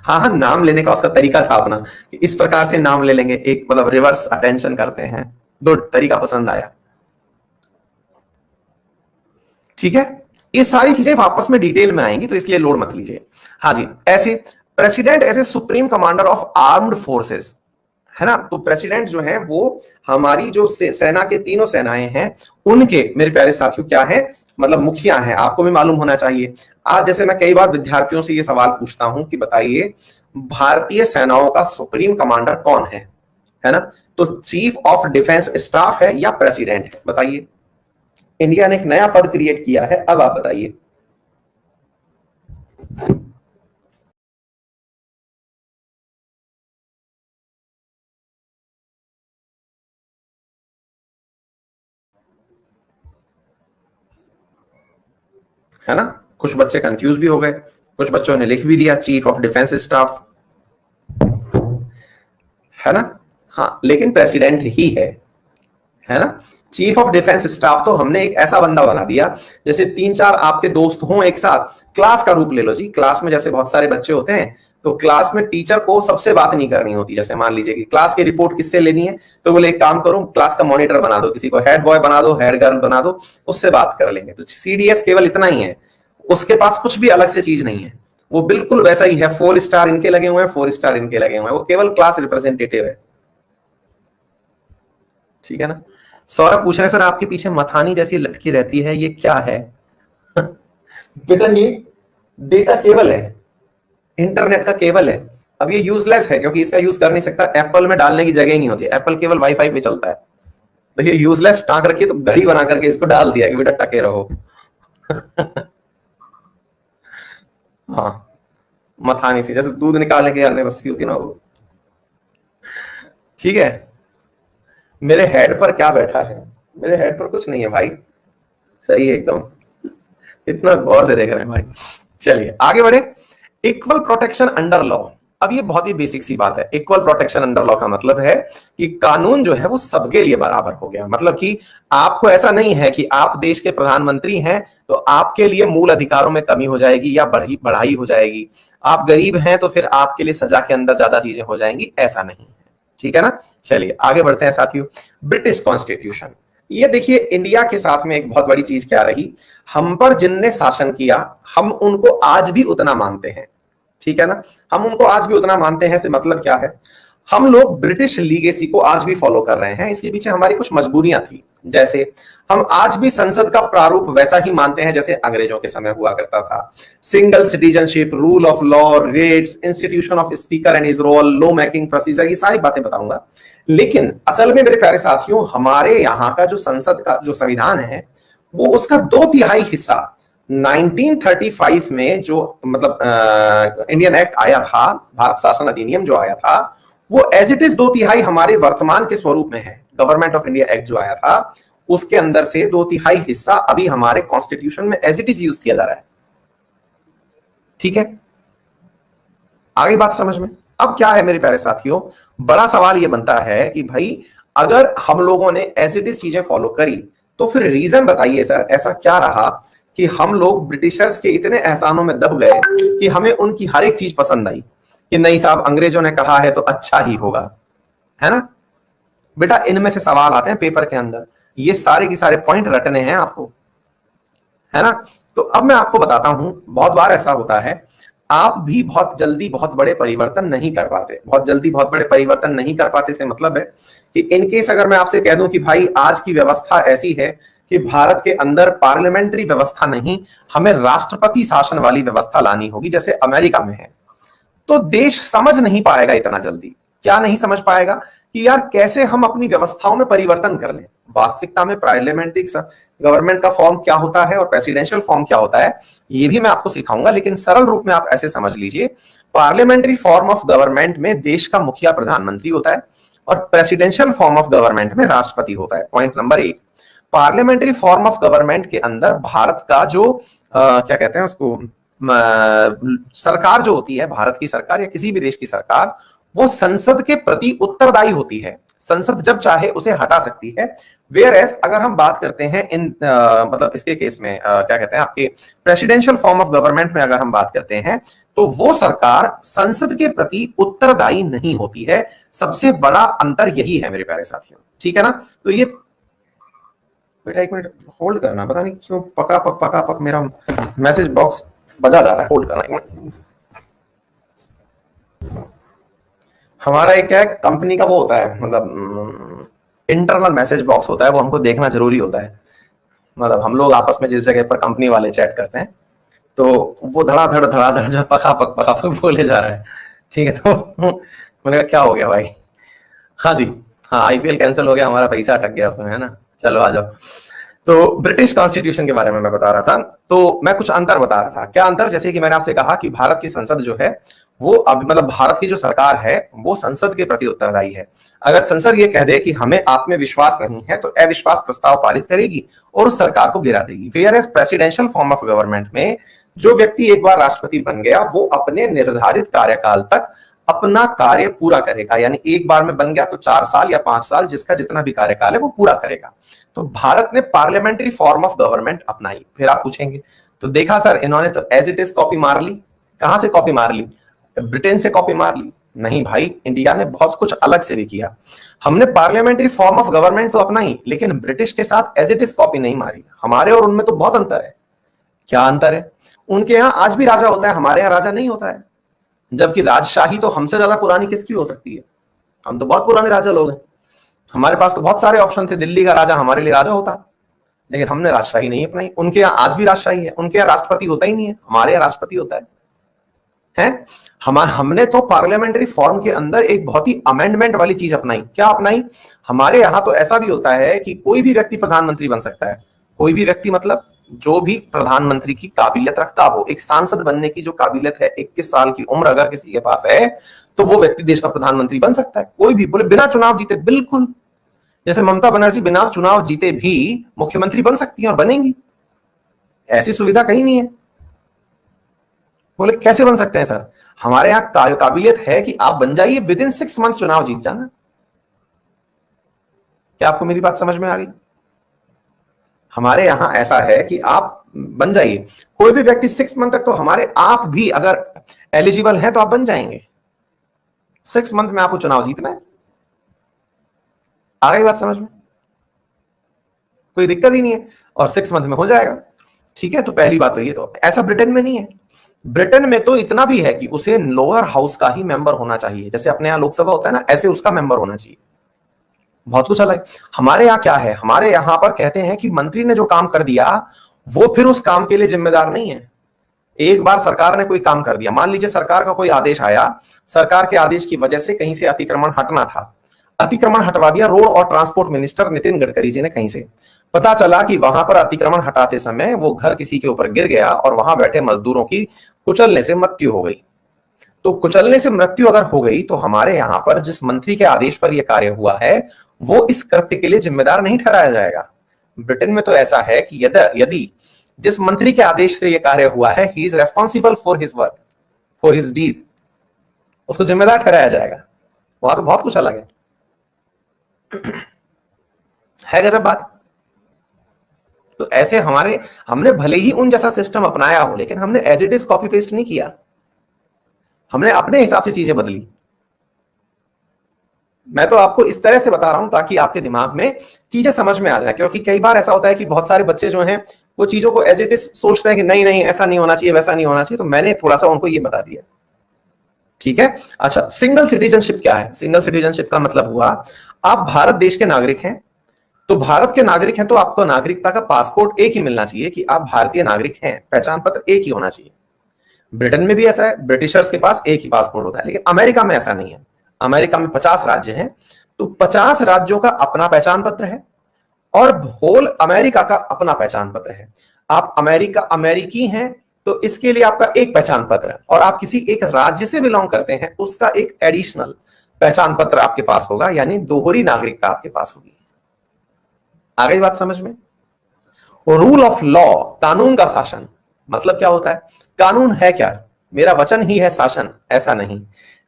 हाँ हाँ, नाम लेने का उसका तरीका था अपना, कि इस प्रकार से नाम ले लेंगे, एक मतलब रिवर्स अटेंशन करते हैं। दो तरीका पसंद आया। ठीक है? ये सारी चीजें वापस में डिटेल में आएंगी, तो इसलिए लोड मत लीजिए। हाँ जी, ऐसे president as a supreme commander of armed forces, है ना? तो प्रेसिडेंट जो है वो हमारी जो सेना के तीनों सेनाएं हैं उनके, मेरे प्यारे साथियों, क्या है, मतलब मुखिया हैं। आपको भी मालूम होना चाहिए। आज जैसे मैं कई बार विद्यार्थियों से ये सवाल पूछता हूं कि बताइए भारतीय सेनाओं का सुप्रीम कमांडर कौन है ना? तो चीफ ऑफ डिफेंस स्टाफ है या प्रेसिडेंट है? बताइए। इंडिया ने एक नया पद क्रिएट किया है, अब आप बताइए। है ना? कुछ बच्चे कंफ्यूज भी हो गए, कुछ बच्चों ने लिख भी दिया चीफ ऑफ डिफेंस स्टाफ, है ना? हाँ, लेकिन प्रेसिडेंट ही है ना? चीफ ऑफ डिफेंस स्टाफ तो हमने एक ऐसा बंदा बना दिया, जैसे 3-4 आपके दोस्त हों एक साथ, क्लास का रूप ले लो जी। क्लास में जैसे बहुत सारे बच्चे होते हैं, तो क्लास में टीचर को सबसे बात नहीं करनी होती। जैसे मान लीजिए कि क्लास की रिपोर्ट किससे लेनी है, तो बोले एक काम करो, क्लास का मॉनिटर बना दो, किसी को हेड बॉय बना दो, हेड गर्ल बना दो, उससे बात कर लेंगे। तो सीडीएस केवल इतना ही है, उसके पास कुछ भी अलग से चीज नहीं है। वो बिल्कुल वैसा ही है, 4 स्टार इनके लगे हुए हैं, 4 स्टार इनके लगे हुए हैं, वो केवल क्लास रिप्रेजेंटेटिव है। ठीक है ना? सौरभ पूछ रहे हैं सर आपके पीछे मथानी जैसी लटकी रहती है, ये क्या है? बेटा, ये डेटा केबल है, इंटरनेट का केबल है। अब ये यूजलेस है क्योंकि इसका यूज कर नहीं सकता, एप्पल में डालने की जगह ही नहीं होती, एप्पल केवल वाईफाई पे चलता है। तो ये यूजलेस टांग रखी, तो घड़ी बना करके इसको डाल दिया कि बेटा टके रहो। हाँ, मथानी सी, जैसे दूध निकालने की रस्सी होती ना वो। ठीक है? मेरे हेड पर क्या बैठा है? मेरे हेड पर कुछ नहीं है भाई, सही है एकदम। इतना गौर से देख रहे हैं भाई। चलिए आगे बढ़े। Equal protection under law. अब ये बहुत ही बेसिक सी बात है। इक्वल प्रोटेक्शन अंडर लॉ का मतलब है कि कानून जो है वो सबके लिए बराबर हो गया। मतलब कि आपको ऐसा नहीं है कि आप देश के प्रधानमंत्री हैं तो आपके लिए मूल अधिकारों में कमी हो जाएगी या बढ़ाई हो जाएगी, आप गरीब हैं तो फिर आपके लिए सजा के अंदर ज्यादा चीजें हो जाएंगी, ऐसा नहीं है। ठीक है ना। चलिए आगे बढ़ते हैं साथियों। British constitution. ये देखिए इंडिया के साथ में एक बहुत बड़ी चीज क्या रही, हम पर जिनने शासन किया हम उनको आज भी उतना मानते हैं। ठीक है ना। हम उनको आज भी उतना मानते हैं से मतलब क्या है, हम लोग ब्रिटिश लीगेसी को आज भी फॉलो कर रहे हैं। इसके पीछे हमारी कुछ मजबूरियां थी। जैसे हम आज भी संसद का प्रारूप वैसा ही मानते हैं जैसे अंग्रेजों के समय हुआ करता था। Single citizenship, rule of law, writs, institution of speaker and his role, law making procedure, ये सारी बातें बताऊंगा। लेकिन असल में मेरे प्यारे साथियों, हमारे यहाँ का जो संसद का जो संविधान है वो उसका 2/3 हिस्सा 1935 में जो मतलब इंडियन एक्ट आया था, भारत शासन अधिनियम जो आया था, वो एज इट इज 2/3 हमारे वर्तमान के स्वरूप में है। गवर्नमेंट ऑफ इंडिया एक्ट जो आया था उसके अंदर से 2/3 हिस्सा अभी हमारे कॉन्स्टिट्यूशन में एज इट इज यूज किया जा रहा है। ठीक है, आगे बात समझ में। अब क्या है मेरे प्यारे साथियों, बड़ा सवाल ये बनता है कि भाई अगर हम लोगों ने एज इट इज चीजें फॉलो करी तो फिर रीजन बताइए सर, ऐसा क्या रहा कि हम लोग ब्रिटिशर्स के इतने एहसानों में दब गए कि हमें उनकी हर एक चीज पसंद आई कि नहीं साहब अंग्रेजों ने कहा है तो अच्छा ही होगा, है ना। बेटा इनमें से सवाल आते हैं पेपर के अंदर, ये सारे के सारे पॉइंट रटने हैं आपको, है ना। तो अब मैं आपको बताता हूं, बहुत बार ऐसा होता है आप भी बहुत जल्दी बहुत बड़े परिवर्तन नहीं कर पाते। बहुत जल्दी बहुत बड़े परिवर्तन नहीं कर पाते से मतलब है कि इनकेस अगर मैं आपसे कह दूं कि भाई आज की व्यवस्था ऐसी है कि भारत के अंदर पार्लियामेंट्री व्यवस्था नहीं, हमें राष्ट्रपति शासन वाली व्यवस्था लानी होगी जैसे अमेरिका में है, तो देश समझ नहीं पाएगा इतना जल्दी। क्या नहीं समझ पाएगा कि यार कैसे हम अपनी व्यवस्थाओं में परिवर्तन कर लें। वास्तविकता में पार्लियामेंट्री गवर्नमेंट का फॉर्म क्या होता है और प्रेसिडेंशियल फॉर्म क्या होता है ये भी मैं आपको सिखाऊंगा, लेकिन सरल रूप में आप ऐसे समझ लीजिए। पार्लियामेंट्री फॉर्म ऑफ गवर्नमेंट में देश का मुखिया प्रधानमंत्री होता है और प्रेसिडेंशियल फॉर्म ऑफ गवर्नमेंट में राष्ट्रपति होता है। Point number 1, parliamentary form of government के अंदर भारत का जो क्या कहते हैं उसको सरकार जो होती है, भारत की सरकार या किसी भी देश की सरकार, वो संसद के प्रति उत्तरदायी होती है। संसद जब चाहे उसे हटा सकती है। वेयर एज अगर हम बात करते हैं इन मतलब इसके केस में क्या कहते हैं आपके प्रेसिडेंशियल फॉर्म ऑफ गवर्नमेंट में अगर हम बात करते हैं तो वो सरकार संसद के प्रति उत्तरदायी नहीं होती है। सबसे बड़ा अंतर यही है मेरे प्यारे साथियों। ठीक है ना। तो ये बेटा एक मिनट होल्ड करना, पता नहीं क्यों पका पक मेरा मैसेज बॉक्स बजा जा रहा है, होल्ड करना एक मिनट। हमारा एक क्या है कंपनी का वो होता है, मतलब इंटरनल मैसेज बॉक्स होता है, वो हमको देखना जरूरी होता है। मतलब हम लोग आपस में जिस जगह पर कंपनी वाले चैट करते हैं तो वो धड़ाधड़ जो पका पक बोले जा रहा है। ठीक है, तो मैंने कहा क्या हो गया भाई। हाँ जी, हाँ आईपीएल कैंसिल हो गया, हमारा पैसा अटक गया उसमें, है ना। चलो आ जाओ। तो ब्रिटिश कॉन्स्टिट्यूशन के बारे में मैं बता रहा था, तो मैं कुछ अंतर बता रहा था। क्या अंतर, जैसे कि मैंने आपसे कहा कि भारत की संसद जो है वो अब मतलब भारत की जो सरकार है वो संसद के प्रति उत्तरदायी है। अगर संसद ये कह दे कि हमें आप में विश्वास नहीं है तो अविश्वास प्रस्ताव पारित करेगी और उस सरकार को गिरा देगी। Whereas presidential form of government में जो व्यक्ति एक बार राष्ट्रपति बन गया वो अपने निर्धारित कार्यकाल तक अपना कार्य पूरा करेगा। यानी एक बार में बन गया तो 4 साल या 5 साल, जिसका जितना भी कार्यकाल है वो पूरा करेगा। तो भारत ने पार्लियामेंट्री फॉर्म ऑफ गवर्नमेंट अपनाई। फिर आप पूछेंगे तो देखा सर इन्होंने तो एज इट इज कॉपी मार ली। कहां से कॉपी मार ली? ब्रिटेन से कॉपी मार ली? नहीं भाई, इंडिया ने बहुत कुछ अलग से भी किया। हमने पार्लियामेंट्री फॉर्म ऑफ गवर्नमेंट तो अपनाई लेकिन ब्रिटिश के साथ एज इट इज कॉपी नहीं मारी। हमारे और उनमें तो बहुत अंतर है। क्या अंतर है? उनके यहाँ आज भी राजा होता है, हमारे यहाँ राजा नहीं होता है। जबकि राजशाही तो हमसे ज्यादा पुरानी किसकी हो सकती है? हम तो बहुत पुराने राजा लोग हैं, हमारे पास तो बहुत सारे ऑप्शन थे। दिल्ली का राजा हमारे लिए राजा होता, लेकिन हमने राजशाही नहीं अपनाई। उनके यहाँ आज भी राजशाही है, उनके यहाँ राष्ट्रपति होता ही नहीं है, हमारे यहाँ राष्ट्रपति होता है। हमने तो पार्लियामेंट्री फॉर्म के अंदर एक बहुत ही अमेंडमेंट वाली चीज अपनाई। क्या अपनाई? हमारे यहाँ तो ऐसा भी होता है कि कोई भी व्यक्ति प्रधानमंत्री बन सकता है। कोई भी व्यक्ति मतलब जो भी प्रधानमंत्री की काबिलियत रखता हो, एक सांसद बनने की जो काबिलियत है, 21 साल की उम्र अगर किसी के पास है तो वो व्यक्ति देश का प्रधानमंत्री बन सकता है। कोई भी, बोले बिना चुनाव जीते, बिल्कुल। जैसे ममता बनर्जी बिना चुनाव जीते भी मुख्यमंत्री बन सकती है और बनेंगी। ऐसी सुविधा कहीं नहीं है। बोले कैसे बन सकते हैं सर? हमारे यहाँ काबिलियत है कि आप बन जाइए, विद इन 6 मंथ चुनाव जीत जाना। क्या आपको मेरी बात समझ में आ गई? हमारे यहां ऐसा है कि आप बन जाइए, कोई भी व्यक्ति 6 मंथ तक, तो हमारे आप भी अगर एलिजिबल हैं तो आप बन जाएंगे। 6 मंथ में आपको चुनाव जीतना है। आ गई बात समझ में? कोई दिक्कत ही नहीं है, और 6 मंथ में हो जाएगा। ठीक है, तो पहली बात तो ये, तो ऐसा ब्रिटेन में नहीं है। ब्रिटेन में तो इतना भी है कि उसे लोअर हाउस का ही मेंबर होना चाहिए, जैसे अपने यहाँ लोकसभा होता है ना, ऐसे उसका मेंबर होना चाहिए। बहुत कुछ अलग। हमारे यहाँ क्या है, हमारे यहाँ पर कहते हैं कि मंत्री ने जो काम कर दिया वो फिर उस काम के लिए जिम्मेदार नहीं है। एक बार सरकार ने कोई काम कर दिया, मान लीजिए सरकार का कोई आदेश आया, सरकार के आदेश की वजह से कहीं से अतिक्रमण हटना था, अतिक्रमण हटवा दिया रोड और ट्रांसपोर्ट मिनिस्टर नितिन गडकरी जी ने। कहीं से पता चला कि वहां पर अतिक्रमण हटाते समय वो घर किसी के ऊपर गिर गया और वहां बैठे मजदूरों की कुचलने से मृत्यु हो गई। तो कुचलने से मृत्यु अगर हो गई तो हमारे यहां पर जिस मंत्री के आदेश पर यह कार्य हुआ है वो इस कृत्य के लिए जिम्मेदार नहीं ठहराया जाएगा। ब्रिटेन में तो ऐसा है कि यदि जिस मंत्री के आदेश से यह कार्य हुआ है, he is responsible for his work, for his deed, उसको जिम्मेदार ठहराया जाएगा। वहां तो बहुत कुछ अलग है गजब बात। तो ऐसे हमने भले ही उन जैसा सिस्टम अपनाया हो, लेकिन हमने as it is copy paste नहीं किया, हमने अपने हिसाब से चीजें बदली। मैं तो आपको इस तरह से बता रहा हूं ताकि आपके दिमाग में चीजें समझ में आ जाए, क्योंकि कई बार ऐसा होता है कि बहुत सारे बच्चे जो हैं वो चीजों को एज इट इज सोचते हैं कि नहीं नहीं ऐसा नहीं होना चाहिए, वैसा नहीं होना चाहिए। तो मैंने थोड़ा सा उनको ये बता दिया। ठीक है, अच्छा, सिंगल सिटीजनशिप क्या है? सिंगल सिटीजनशिप का मतलब हुआ आप भारत देश के नागरिक हैं, तो भारत के नागरिक हैं तो आपको नागरिकता का पासपोर्ट एक ही मिलना चाहिए कि आप भारतीय नागरिक हैं, पहचान पत्र एक ही होना चाहिए। ब्रिटेन में भी ऐसा है, ब्रिटिशर्स के पास एक ही पासपोर्ट होता है, लेकिन अमेरिका में ऐसा नहीं है। अमेरिका में 50 राज्य हैं, तो 50 राज्यों का अपना पहचान पत्र है और होल अमेरिका का अपना पहचान पत्र है। आप अमेरिकी हैं तो इसके लिए आपका एक पहचान पत्र है, और आप किसी एक राज्य से बिलोंग करते हैं उसका एक एडिशनल पहचान पत्र आपके पास होगा, यानी दोहरी नागरिकता आपके पास होगी। आ गई बात समझ में? रूल ऑफ लॉ, कानून का शासन, मतलब क्या होता है? कानून है क्या? मेरा वचन ही है शासन, ऐसा नहीं।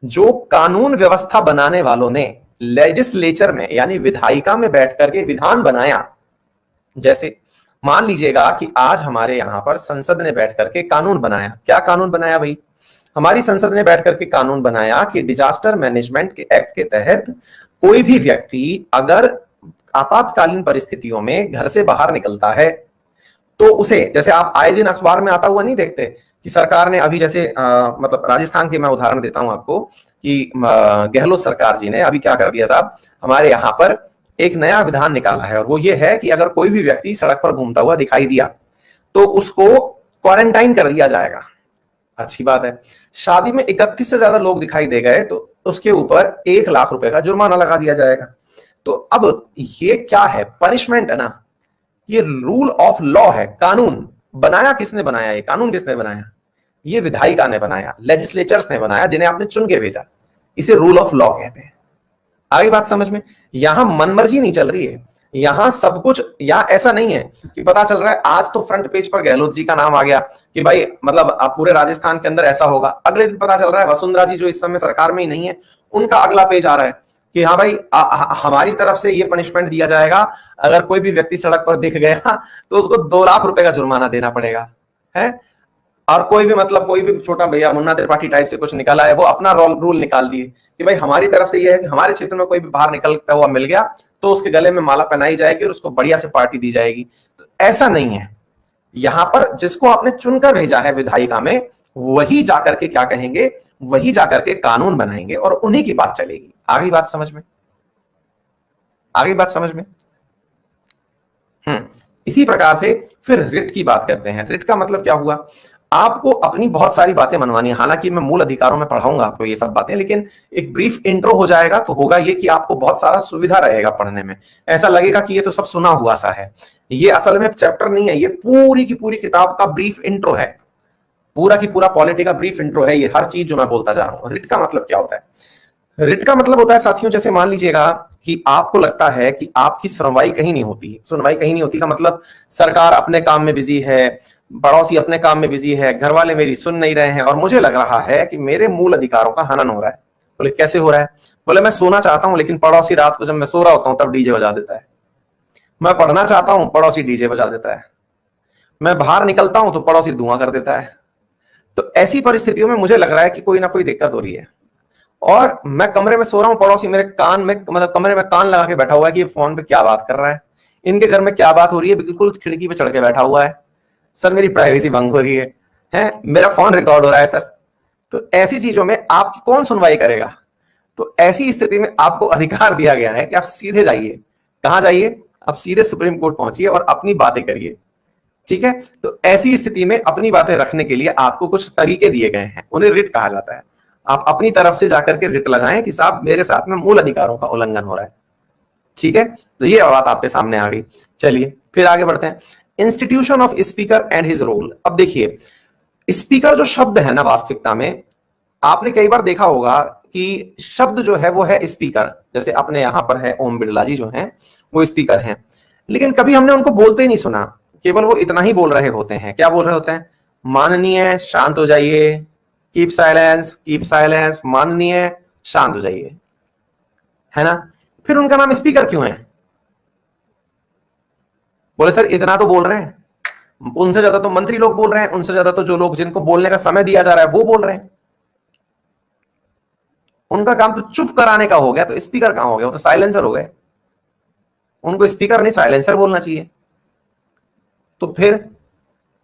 जो कानून व्यवस्था बनाने वालों ने लेजिस्लेचर में यानी विधायिका में बैठ करके विधान बनाया, जैसे मान लीजिएगा कि आज हमारे यहां पर संसद ने बैठ करके कानून बनाया। क्या कानून बनाया भाई? हमारी संसद ने बैठ करके कानून बनाया कि डिजास्टर मैनेजमेंट के एक्ट के तहत कोई भी व्यक्ति अगर आपातकालीन परिस्थितियों में घर से बाहर निकलता है तो उसे, जैसे आप आए दिन अखबार में आता हुआ नहीं देखते कि सरकार ने अभी जैसे मतलब राजस्थान के मैं उदाहरण देता हूं आपको कि गहलोत सरकार जी ने अभी क्या कर दिया साहब, हमारे यहाँ पर एक नया विधान निकाला है, और वो ये है कि अगर कोई भी व्यक्ति सड़क पर घूमता हुआ दिखाई दिया तो उसको क्वारंटाइन कर दिया जाएगा। अच्छी बात है। शादी में 31 से ज्यादा लोग दिखाई दे गए तो उसके ऊपर 1 लाख रुपए का जुर्माना लगा दिया जाएगा। तो अब ये क्या है? पनिशमेंट है ना, ये रूल ऑफ लॉ है। कानून बनाया किसने बनाया? ये कानून किसने बनाया? ये विधायिका ने बनाया, लेजिस्लेचर्स ने बनाया, जिन्हें आपने चुन के भेजा। इसे रूल ऑफ लॉ कहते हैं। आगे बात समझ में? यहां मनमर्जी नहीं चल रही है, यहां सब कुछ, यहां ऐसा नहीं है कि पता चल रहा है आज तो फ्रंट पेज पर गहलोत जी का नाम आ गया कि भाई मतलब पूरे राजस्थान के अंदर ऐसा होगा, अगले दिन पता चल रहा है वसुंधरा जी जो इस समय सरकार में ही नहीं है उनका अगला पेज आ रहा है कि हाँ भाई हमारी तरफ से ये पनिशमेंट दिया जाएगा, अगर कोई भी व्यक्ति सड़क पर दिख गया तो उसको 2 लाख रुपए का जुर्माना देना पड़ेगा है। और कोई भी मतलब कोई भी छोटा भैया मुन्ना त्रिपाठी टाइप से कुछ निकाला है, वो अपना रूल निकाल दिए कि भाई हमारी तरफ से ये है कि हमारे क्षेत्र में कोई भी बाहर निकलता हुआ मिल गया तो उसके गले में माला पहनाई जाएगी और उसको बढ़िया से पार्टी दी जाएगी। तो ऐसा नहीं है। यहां पर जिसको आपने चुनकर भेजा है विधायिका में, वही जाकर के क्या कहेंगे, वही जाकर के कानून बनाएंगे और उन्हीं की बात चलेगी। आगे बात समझ में? आगे बात समझ में? इसी प्रकार से फिर रिट की बात करते हैं। रिट का मतलब क्या हुआ? आपको अपनी बहुत सारी बातें मनवानी है, हालांकि मैं मूल अधिकारों में पढ़ाऊंगा आपको ये सब बातें, लेकिन एक ब्रीफ इंट्रो हो जाएगा तो होगा ये कि आपको बहुत सारा सुविधा रहेगा पढ़ने में। ऐसा लगेगा कि ये तो सब सुना हुआ सा है, ये असल में चैप्टर नहीं है, ये पूरी की पूरी किताब का ब्रीफ इंट्रो है, पूरा की पूरा पॉलिटी का ब्रीफ इंट्रो है ये, हर चीज जो मैं बोलता जा रहा हूं। रिट का मतलब क्या होता है? रिट का मतलब होता है साथियों, जैसे मान लीजिएगा कि आपको लगता है कि आपकी सुनवाई कहीं नहीं होती। सुनवाई कहीं नहीं होती का मतलब सरकार अपने काम में बिजी है, पड़ोसी अपने काम में बिजी है, घर वाले मेरी सुन नहीं रहे हैं और मुझे लग रहा है कि मेरे मूल अधिकारों का हनन हो रहा है। बोले कैसे हो रहा है? बोले मैं सोना चाहता हूं लेकिन पड़ोसी रात को जब मैं सो रहा होता हूं तब डीजे बजा देता है। मैं पढ़ना चाहता हूं, पड़ोसी डीजे बजा देता है। मैं बाहर निकलता हूं तो पड़ोसी धुआं कर देता है। तो ऐसी परिस्थितियों में मुझे लग रहा है कि कोई ना कोई दिक्कत हो रही है और मैं कमरे में सो रहा हूं, पड़ोसी मेरे कान में, मतलब कमरे में कान लगा के बैठा हुआ है कि ये फोन पे क्या बात कर रहा है, इनके घर में क्या बात हो रही है, बिल्कुल खिड़की पे चढ़ के बैठा हुआ है। सर मेरी प्राइवेसी भंग हो रही है, मेरा फोन रिकॉर्ड हो रहा है सर। तो ऐसी चीजों में आपकी कौन सुनवाई करेगा? तो ऐसी स्थिति में आपको अधिकार दिया गया है कि आप सीधे जाइए। कहां जाइए? आप सीधे सुप्रीम कोर्ट पहुंचिए और अपनी बातें करिए। ठीक है, तो ऐसी स्थिति में अपनी बातें रखने के लिए आपको कुछ तरीके दिए गए हैं, उन्हें रिट कहा जाता है। आप अपनी तरफ से जाकर के रिट लगाएं कि साहब मेरे साथ में मूल अधिकारों का उल्लंघन हो रहा है। ठीक है, तो ये बात आपके सामने आ गई। चलिए फिर आगे बढ़ते हैं। Institution of speaker and his role. अब देखिए, स्पीकर जो शब्द है ना, वास्तविकता में आपने कई बार देखा होगा कि शब्द जो है वो है स्पीकर। जैसे अपने यहां पर है ओम बिरला जी जो हैं वो स्पीकर हैं, लेकिन कभी हमने उनको बोलते ही नहीं सुना। केवल वो इतना ही बोल रहे होते हैं। क्या बोल रहे होते हैं? माननीय शांत हो जाइए, कीप साइलेंस, माननीय शांत हो जाइए, है ना? फिर उनका नाम स्पीकर क्यों है? बोले सर इतना तो बोल रहे हैं, उनसे ज्यादा तो मंत्री लोग बोल रहे हैं, उनसे ज्यादा तो जो लोग जिनको बोलने का समय दिया जा रहा है वो बोल रहे हैं। उनका काम तो चुप कराने का हो गया, तो स्पीकर कहां हो गया? वो तो साइलेंसर हो गए। उनको स्पीकर नहीं साइलेंसर बोलना चाहिए। तो फिर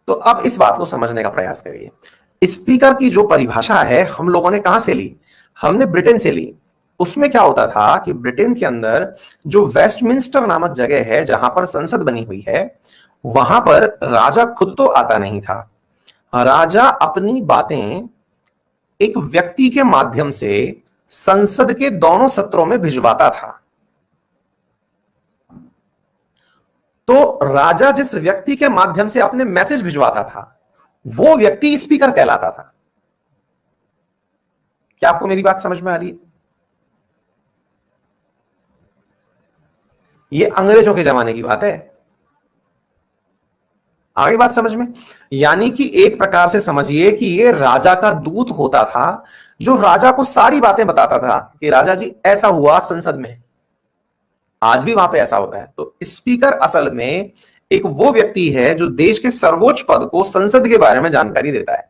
तो अब इस बात को समझने का प्रयास करिए। स्पीकर की जो परिभाषा है हम लोगों ने कहां से ली? हमने ब्रिटेन से ली। उसमें क्या होता था कि ब्रिटेन के अंदर जो वेस्टमिंस्टर नामक जगह है जहां पर संसद बनी हुई है, वहां पर राजा खुद तो आता नहीं था। राजा अपनी बातें एक व्यक्ति के माध्यम से संसद के दोनों सत्रों में भिजवाता था। तो राजा जिस व्यक्ति के माध्यम से अपने मैसेज भिजवाता था वो व्यक्ति स्पीकर कहलाता था। क्या आपको मेरी बात समझ में आ रही है? ये अंग्रेजों के जमाने की बात है। आगे बात समझ में? यानी कि एक प्रकार से समझिए कि ये राजा का दूत होता था जो राजा को सारी बातें बताता था कि राजा जी ऐसा हुआ संसद में। आज भी वहां पे ऐसा होता है। तो स्पीकर असल में एक वो व्यक्ति है जो देश के सर्वोच्च पद को, संसद के बारे में जानकारी देता है।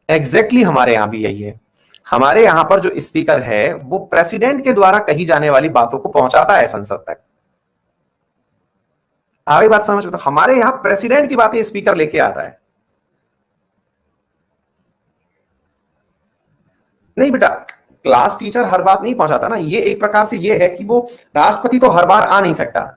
एग्जैक्टली हमारे यहां भी यही है। हमारे यहां पर जो स्पीकर है वो प्रेसिडेंट के द्वारा कही जाने वाली बातों को पहुंचाता है संसद तक। आगे बात समझ में? तो हमारे यहां प्रेसिडेंट की बातें स्पीकर लेके आता है। नहीं बेटा, क्लास टीचर हर बात नहीं पहुंचाता ना। ये एक प्रकार से ये है कि वो राष्ट्रपति तो हर बार आ नहीं सकता,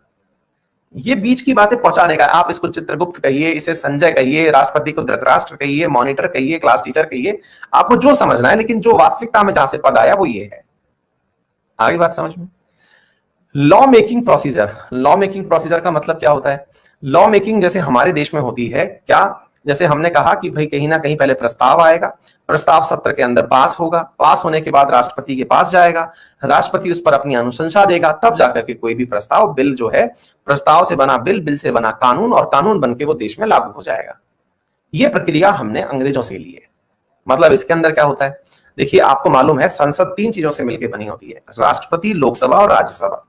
ये बीच की बातें पहुंचाने का। आप इसको चित्रगुप्त कहिए, इसे संजय कहिए, राष्ट्रपति को धृतराष्ट्र कहिए, मॉनिटर कहिए, क्लास टीचर कहिए, आपको जो समझना है, लेकिन जो वास्तविकता में जहां से पद आया वो ये है। आगे बात समझ में? Law making procedure. Law making procedure का मतलब क्या होता है? लॉ मेकिंग जैसे हमारे देश में होती है क्या? जैसे हमने कहा कि भाई कहीं ना कहीं पहले प्रस्ताव आएगा, प्रस्ताव सत्र के अंदर पास होगा, पास होने के बाद राष्ट्रपति के पास जाएगा, राष्ट्रपति उस पर अपनी अनुशंसा देगा, तब जाकर के कोई भी प्रस्ताव, बिल जो है, प्रस्ताव से बना बिल, बिल से बना कानून, और कानून बन के वो देश में लागू हो जाएगा। ये प्रक्रिया हमने अंग्रेजों से ली है। मतलब इसके अंदर क्या होता है? देखिए, आपको मालूम है संसद 3 चीजों से मिलकर बनी होती है, राष्ट्रपति, लोकसभा और राज्यसभा।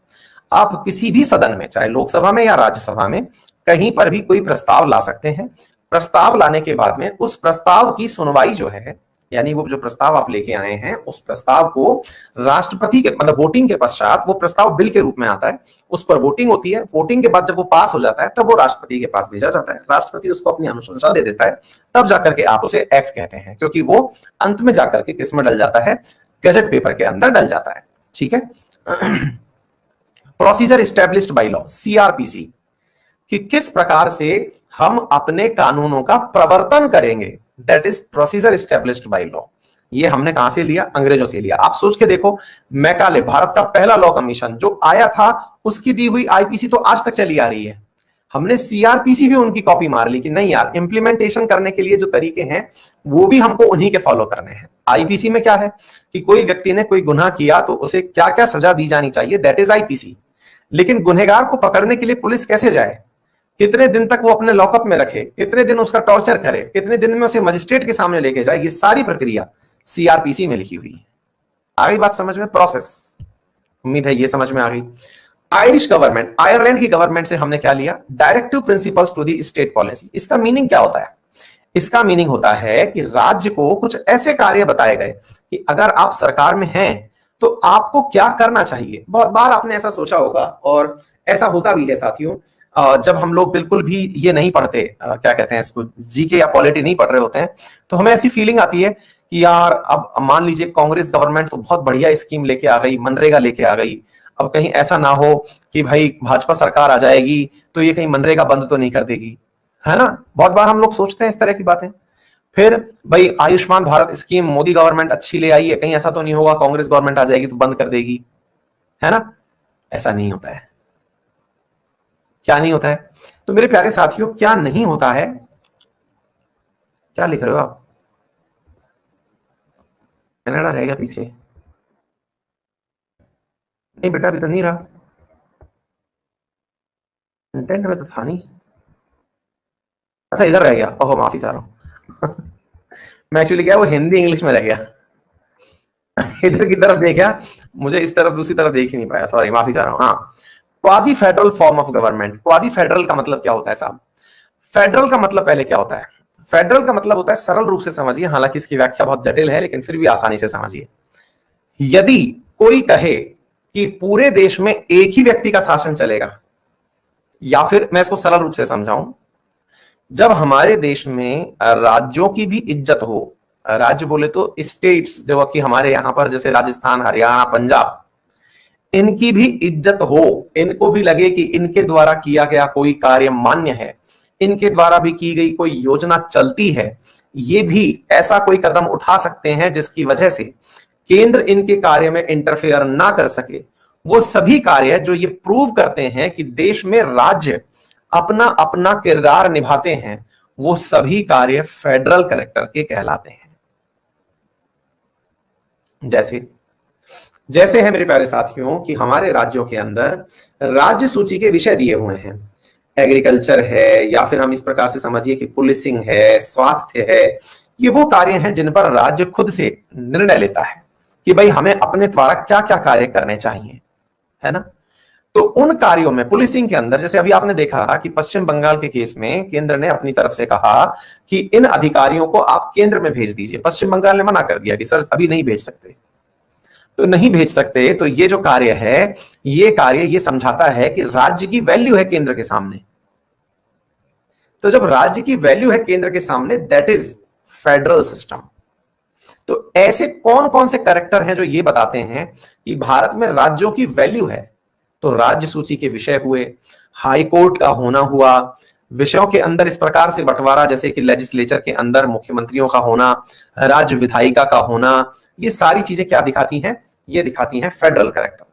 आप किसी भी सदन में, चाहे लोकसभा में या राज्यसभा में, कहीं पर भी कोई प्रस्ताव ला सकते हैं। प्रस्ताव लाने के बाद में उस प्रस्ताव की सुनवाई जो है, यानी वो जो प्रस्ताव आप लेके आए हैं उस प्रस्ताव को राष्ट्रपति के, मतलब वोटिंग के पश्चात वो प्रस्ताव बिल के रूप में आता है, उस पर वोटिंग होती है। वोटिंग के बाद जब वो पास हो जाता है तब वो राष्ट्रपति के पास भेजा जाता है, राष्ट्रपति उसको अपनी अनुशंसा दे देता है, तब जाकर के आप उसे एक्ट कहते हैं, क्योंकि वो अंत में जाकर के किस में डल जाता है? गजट पेपर के अंदर डल जाता है। ठीक है। Procedure established by law, CrPC, कि किस प्रकार से हम अपने कानूनों का प्रवर्तन करेंगे, that is procedure established by law. ये हमने कहां से लिया? अंग्रेजों से लिया। आप सोच के देखो, मैकाले, भारत का पहला लॉ कमीशन जो आया था, उसकी दी हुई आईपीसी तो आज तक चली आ रही है। हमने सीआरपीसी भी उनकी कॉपी मार ली कि नहीं यार, इंप्लीमेंटेशन करने के लिए जो तरीके हैं वो भी हमको उन्हीं के फॉलो करने हैं। आईपीसी में क्या है कि कोई व्यक्ति ने कोई गुनाह किया तो उसे क्या क्या सजा दी जानी चाहिए, दैट इज आईपीसी। लेकिन गुनहगार को पकड़ने के लिए पुलिस कैसे जाए? कितने दिन तक वो अपने लॉकअप में रखे, कितने दिन उसका टॉर्चर करे, कितने दिन में उसे मजिस्ट्रेट के सामने लेके जाए, ये सारी प्रक्रिया सीआरपीसी में लिखी हुई है। आ गई बात समझ में? प्रोसेस, उम्मीद है ये समझ में आ गई। आयरिश गवर्नमेंट, आयरलैंड की गवर्नमेंट से हमने क्या लिया? Directive principles to the state policy. इसका मीनिंग क्या होता है? इसका मीनिंग होता है कि राज्य को कुछ ऐसे कार्य बताए गए कि अगर आप सरकार में हैं तो आपको क्या करना चाहिए। बहुत बार आपने ऐसा सोचा होगा, और ऐसा होता भी है साथियों, जब हम लोग बिल्कुल भी ये नहीं पढ़ते, क्या कहते हैं इसको, जीके या पॉलिटी नहीं पढ़ रहे होते हैं, तो हमें ऐसी फीलिंग आती है कि यार अब मान लीजिए कांग्रेस गवर्नमेंट तो बहुत बढ़िया स्कीम लेके आ गई, मनरेगा लेके आ गई, अब कहीं ऐसा ना हो कि भाई भाजपा सरकार आ जाएगी तो ये कहीं मनरेगा बंद तो नहीं कर देगी, है ना। बहुत बार हम लोग सोचते हैं इस तरह की बातें। फिर भाई आयुष्मान भारत स्कीम मोदी गवर्नमेंट अच्छी ले आई है, कहीं ऐसा तो नहीं होगा कांग्रेस गवर्नमेंट आ जाएगी तो बंद कर देगी, है ना। ऐसा नहीं होता है। क्या नहीं होता है? तो मेरे प्यारे साथियों, क्या नहीं होता है? क्या लिख रहे हो आप? कनाडा रह गया पीछे? नहीं बेटा, अभी तो नहीं रहा, कंटेंट में तो था नहीं। अच्छा इधर रह गया, ओहो माफी चाह रहा हूं। मैं एक्चुअली क्या, वो हिंदी इंग्लिश में रह गया। इधर की तरफ देखा, मुझे इस तरफ दूसरी तरफ देख ही नहीं पाया, सॉरी, माफी चाह रहा हूं। हाँ, quasi federal form of government. Quasi federal का मतलब क्या होता है साहब? फेडरल का मतलब पहले क्या होता है? फेडरल का मतलब होता है, सरल रूप से समझिए, हालांकि इसकी व्याख्या बहुत जटिल है लेकिन फिर भी आसानी से समझिए। यदि कोई कहे कि पूरे देश में एक ही व्यक्ति का शासन चलेगा, या फिर मैं इसको सरल रूप से समझाऊं, जब हमारे देश में राज्यों की भी इज्जत हो, राज्य बोले तो स्टेट्स जो कि हमारे यहां पर जैसे राजस्थान, हरियाणा, पंजाब, इनकी भी इज्जत हो, इनको भी लगे कि इनके द्वारा किया गया कोई कार्य मान्य है, इनके द्वारा भी की गई कोई योजना चलती है, ये भी ऐसा कोई कदम उठा सकते हैं जिसकी वजह से केंद्र इनके कार्य में इंटरफेयर ना कर सके, वो सभी कार्य जो ये प्रूव करते हैं कि देश में राज्य अपना अपना किरदार निभाते हैं, वो सभी कार्य फेडरल कैरेक्टर के कहलाते हैं। जैसे जैसे है मेरे प्यारे साथियों कि हमारे राज्यों के अंदर राज्य सूची के विषय दिए हुए हैं, एग्रीकल्चर है, या फिर हम इस प्रकार से समझिए कि पुलिसिंग है, स्वास्थ्य है, ये वो कार्य हैं जिन पर राज्य खुद से निर्णय लेता है कि भाई हमें अपने द्वारा क्या क्या कार्य करने चाहिए, है ना। तो उन कार्यों में पुलिसिंग के अंदर, जैसे अभी आपने देखा कि पश्चिम बंगाल के केस में केंद्र ने अपनी तरफ से कहा कि इन अधिकारियों को आप केंद्र में भेज दीजिए, पश्चिम बंगाल ने मना कर दिया कि सर अभी नहीं भेज सकते। तो नहीं भेज सकते, तो ये जो कार्य है, ये कार्य ये समझाता है कि राज्य की वैल्यू है केंद्र के सामने। तो जब राज्य की वैल्यू है केंद्र के सामने, दैट इज फेडरल सिस्टम। तो ऐसे कौन कौन से कैरेक्टर हैं जो ये बताते हैं कि भारत में राज्यों की वैल्यू है? तो राज्य सूची के विषय हुए, हाई कोर्ट का होना हुआ, विषयों के अंदर इस प्रकार से बंटवारा जैसे कि लेजिस्लेचर के अंदर मुख्यमंत्रियों का होना, राज्य विधायिका का होना, ये सारी चीजें क्या दिखाती हैं? ये दिखाती हैं फेडरल कैरेक्टर।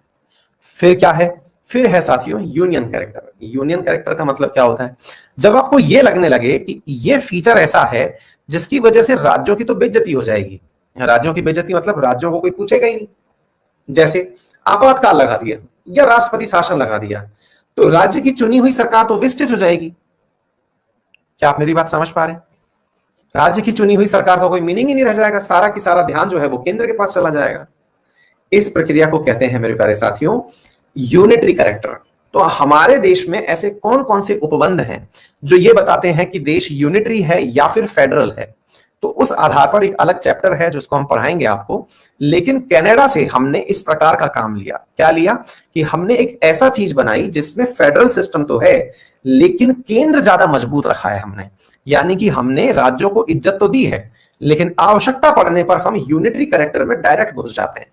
फिर क्या है? फिर है साथियों यूनियन कैरेक्टर। यूनियन कैरेक्टर का मतलब क्या होता है? जब आपको ये लगने लगे कि ये फीचर ऐसा है जिसकी वजह से राज्यों की तो बेइज्जती हो जाएगी। राज्यों की बेइज्जती मतलब राज्यों को कोई पूछेगा ही नहीं। जैसे आपातकाल लगा दिया या राष्ट्रपति शासन लगा दिया, तो राज्य की चुनी हुई सरकार तो वेस्टेज हो जाएगी। क्या आप मेरी बात समझ पा रहे हैं? राज्य की चुनी हुई सरकार का कोई मीनिंग ही नहीं रह जाएगा, सारा की सारा ध्यान जो है वो केंद्र के पास चला जाएगा। इस प्रक्रिया को कहते हैं मेरे प्यारे साथियों यूनिटरी कैरेक्टर। तो हमारे देश में ऐसे कौन कौन से उपबंध हैं जो ये बताते हैं कि देश यूनिटरी है या फिर फेडरल है? तो उस आधार पर एक अलग चैप्टर है जिसको हम पढ़ाएंगे आपको। लेकिन कनाडा से हमने इस प्रकार का काम लिया। क्या लिया? कि हमने एक ऐसा चीज बनाई जिसमें फेडरल सिस्टम तो है लेकिन केंद्र ज्यादा मजबूत रखा है हमने। यानी कि हमने राज्यों को इज्जत तो दी है लेकिन आवश्यकता पड़ने पर हम यूनिटरी कैरेक्टर में डायरेक्ट घुस जाते हैं।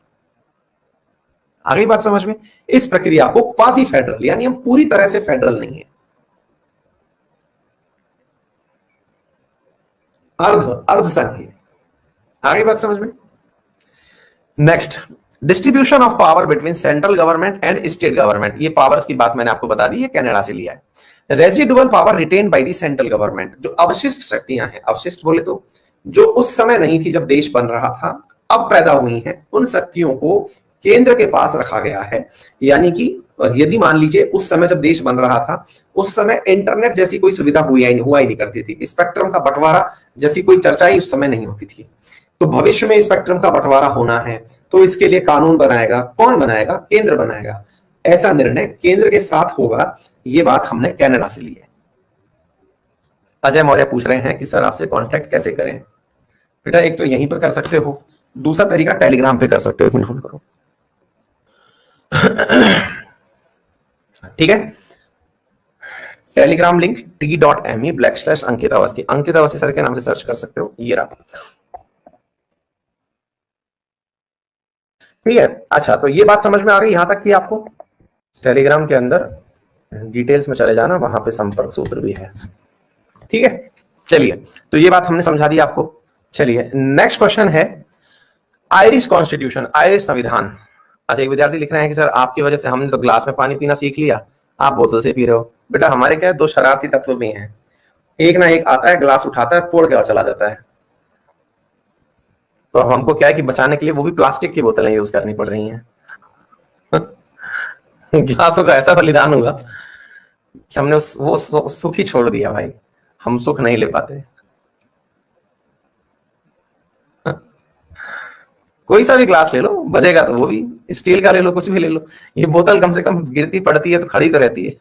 आ गई बात समझ में? इस प्रक्रिया को क्वाजी फेडरल, यानी हम पूरी तरह से फेडरल नहीं है, अर्ध संघीय। आ गई बात समझ में? Next, distribution of power between central government and state government. ये पावर्स की बात मैंने आपको बता दी है, कनाडा से लिया है। Residual power written by the central government. जो अवशिष्ट शक्तियां हैं, अवशिष्ट बोले तो जो उस समय नहीं थी जब देश बन रहा था, अब पैदा हुई हैं, उन शक्तियों को केंद्र के पास रखा गया है। यानी कि यदि मान लीजिए उस समय जब देश बन रहा था, उस समय इंटरनेट जैसी कोई सुविधा हुआ ही नहीं करती थी, स्पेक्ट्रम का बंटवारा जैसी कोई चर्चा ही उस समय नहीं होती थी। तो भविष्य में स्पेक्ट्रम का बंटवारा होना है तो इसके लिए कानून बनाएगा कौन? बनाएगा, केंद्र बनाएगा। ऐसा निर्णय केंद्र के साथ होगा। ये बात हमने कनाडा से ली है। अजय मौर्य पूछ रहे हैं कि सर आपसे कांटेक्ट कैसे करें? बेटा एक तो यहीं पर कर सकते हो, दूसरा तरीका टेलीग्राम पे कर सकते हो, फोन करो। ठीक है, टेलीग्राम लिंक t.me/अंकित अवस्थी, अंकित अवस्थी सर के नाम से सर्च कर सकते हो। ये रहा। ठीक है, अच्छा तो ये बात समझ में आ गई यहां तक कि आपको टेलीग्राम के अंदर डिटेल्स में चले जाना, वहां पे संपर्क सूत्र भी है। ठीक है, चलिए तो ये बात हमने समझा दी आपको। चलिए नेक्स्ट क्वेश्चन है आयरिश कॉन्स्टिट्यूशन, आयरिश संविधान। अच्छा एक विद्यार्थी लिख रहे हैं कि सर आपकी वजह से हमने तो ग्लास में पानी पीना सीख लिया, आप बोतल से पी रहे हो। बेटा हमारे क्या है, दो शरारती तत्व भी हैं, एक ना एक आता है ग्लास उठाता है फोड़ के और चला जाता है। तो हमको क्या है कि बचाने के लिए वो भी प्लास्टिक की बोतलें यूज करनी पड़ रही हैं। ग्लासों का ऐसा बलिदान हुआ कि हमने वो सुख ही छोड़ दिया भाई, हम सुख नहीं ले पाते। कोई सा भी ग्लास ले लो, बजेगा तो वो भी स्टील का ले लो, कुछ भी ले लो। ये बोतल कम से कम गिरती पड़ती है तो खड़ी तो रहती है।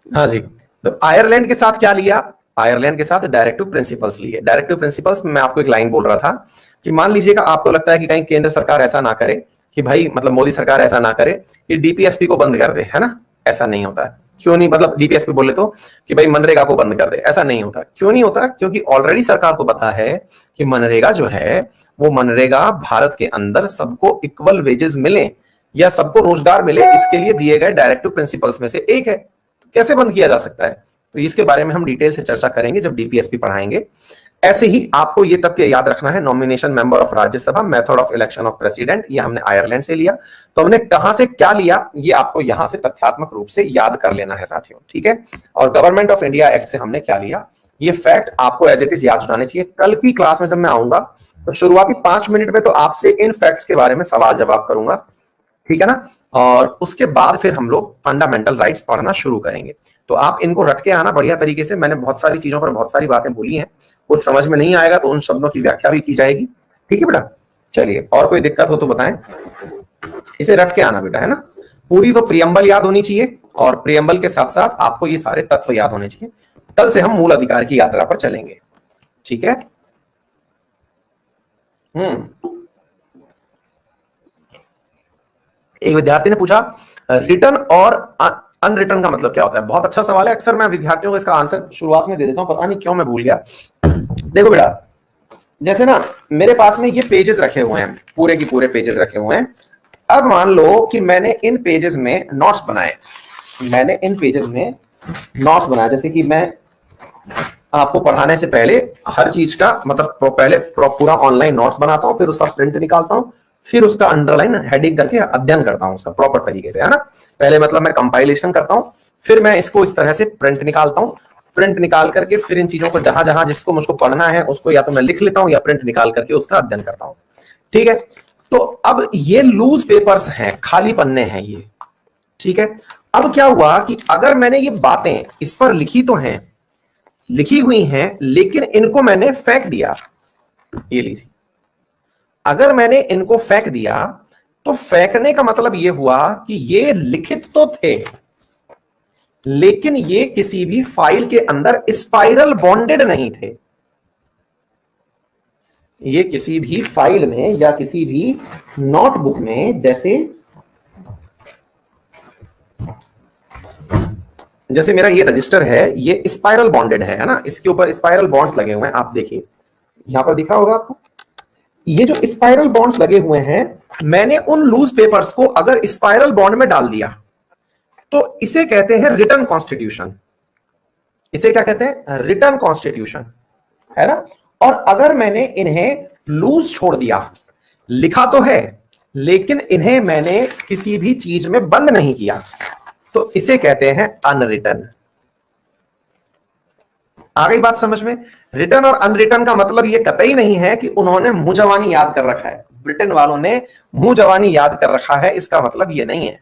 हाँ जी, तो आयरलैंड के साथ क्या लिया? आयरलैंड के साथ डायरेक्टिव प्रिंसिपल्स लिए। डायरेक्टिव प्रिंसिपल्स मैं आपको एक लाइन बोल रहा था कि मान लीजिएगा आपको लगता है कि कहीं केंद्र सरकार ऐसा ना करे कि भाई मतलब मोदी सरकार ऐसा ना करे कि डीपीएसपी को बंद कर दे, है ना? ऐसा नहीं होता है। क्यों नहीं? मतलब डीपीएसपी बोले तो कि भाई मनरेगा को बंद कर दे, ऐसा नहीं होता। क्यों नहीं होता? क्योंकि ऑलरेडी सरकार को पता है कि मनरेगा जो है वो मनरेगा भारत के अंदर सबको इक्वल वेजेस मिले या सबको रोजगार मिले, इसके लिए दिए गए डायरेक्टिव प्रिंसिपल्स में से एक है। तो कैसे बंद किया जा सकता है? तो इसके बारे में हम डिटेल से चर्चा करेंगे जब डीपीएसपी पढ़ाएंगे। ऐसे ही आपको ये तथ्य याद रखना है, nomination member of Rajya Sabha, method of election of president, ये हमने आयरलैंड से लिया। तो हमने कहां से क्या लिया ये आपको यहां से तथ्यात्मक रूप से याद कर लेना है साथियों, ठीक है? और गवर्नमेंट ऑफ इंडिया एक्ट से हमने क्या लिया, ये फैक्ट आपको एज इट इज याद होने चाहिए। कल की क्लास में जब मैं आऊंगा तो शुरुआती 5 मिनट में तो आपसे इन फैक्ट्स के बारे में सवाल जवाब करूंगा, ठीक है ना? और उसके बाद फिर हम लोग फंडामेंटल राइट्स पढ़ना शुरू करेंगे। तो आप इनको रट के आना बढ़िया तरीके से। मैंने बहुत सारी चीजों पर बहुत सारी बातें बोली हैं, कुछ समझ में नहीं आएगा तो उन शब्दों की व्याख्या भी की जाएगी, ठीक है बेटा? चलिए, और कोई दिक्कत हो तो बताएं। इसे रट के आना बेटा, है ना? पूरी तो प्रियम्बल याद होनी चाहिए और प्रियम्बल के साथ साथ आपको ये सारे तत्व याद होने चाहिए। कल से हम मूल अधिकार की यात्रा पर चलेंगे, ठीक है? एक विद्यार्थी ने पूछा रिटर्न और अनरिटर्न का मतलब क्या होता है? बहुत अच्छा सवाल है। अक्सर मैं विद्यार्थियों को इसका आंसर शुरुआत में दे देता हूं, पता नहीं क्यों मैं भूल गया। देखो बेटा, जैसे ना मेरे पास में ये पेजेस रखे हुए हैं, पूरे की पूरे पेजेस रखे हुए हैं। अब मान लो कि मैंने इन पेजेस में नोट्स बनाए, मैंने इन पेजेस में नोट्स बनाए। जैसे कि मैं आपको पढ़ाने से पहले हर चीज का मतलब पहले पूरा ऑनलाइन नोट्स बनाता हूं, फिर उसका प्रिंट निकालता हूं, फिर उसका अंडरलाइन हेडिंग करके अध्ययन करता हूं उसका प्रॉपर तरीके से, है ना? पहले मतलब मैं कंपाइलेशन करता हूं, फिर मैं इसको इस तरह से प्रिंट निकालता हूं। प्रिंट निकाल करके फिर इन चीजों को जहां जहां जिसको मुझको पढ़ना है उसको या तो मैं लिख लेता हूं या प्रिंट निकाल करके उसका अध्ययन करता हूं, ठीक है? तो अब ये लूज पेपर्स हैं, खाली पन्ने हैं ये, ठीक है? अब क्या हुआ कि अगर मैंने ये बातें इस पर लिखी तो हैं, लिखी हुई हैं, लेकिन इनको मैंने फेंक दिया, ये लीजिए, अगर मैंने इनको फेंक दिया तो फेंकने का मतलब यह हुआ कि ये लिखित तो थे लेकिन ये किसी भी फाइल के अंदर स्पाइरल बॉन्डेड नहीं थे। ये किसी भी फाइल में या किसी भी नोटबुक में, जैसे मेरा ये रजिस्टर है, ये स्पाइरल बॉन्डेड है ना? इसके ऊपर स्पाइरल बॉन्ड्स लगे हुए हैं, आप देखिए यहां पर दिखा होगा आपको, ये जो स्पाइरल बॉन्ड्स लगे हुए हैं, मैंने उन लूज पेपर्स को अगर स्पाइरल बॉन्ड में डाल दिया तो इसे कहते हैं रिटर्न कॉन्स्टिट्यूशन। इसे क्या कहते हैं? रिटर्न कॉन्स्टिट्यूशन, है ना? और अगर मैंने इन्हें लूज छोड़ दिया, लिखा तो है लेकिन इन्हें मैंने किसी भी चीज में बंद नहीं किया, तो इसे कहते हैं अनरिटर्न। आ गई बात समझ में? रिटर्न और अनरिटर्न का मतलब ये कतई नहीं है कि उन्होंने मुंह जवानी याद कर रखा है। ब्रिटेन वालों ने मुंह जवानी याद कर रखा है, इसका मतलब ये नहीं है।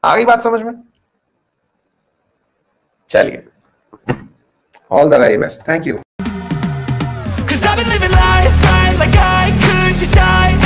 आ गई बात समझ में? चलिए, all the very best, thank you. Cause I've been living life right like I could just die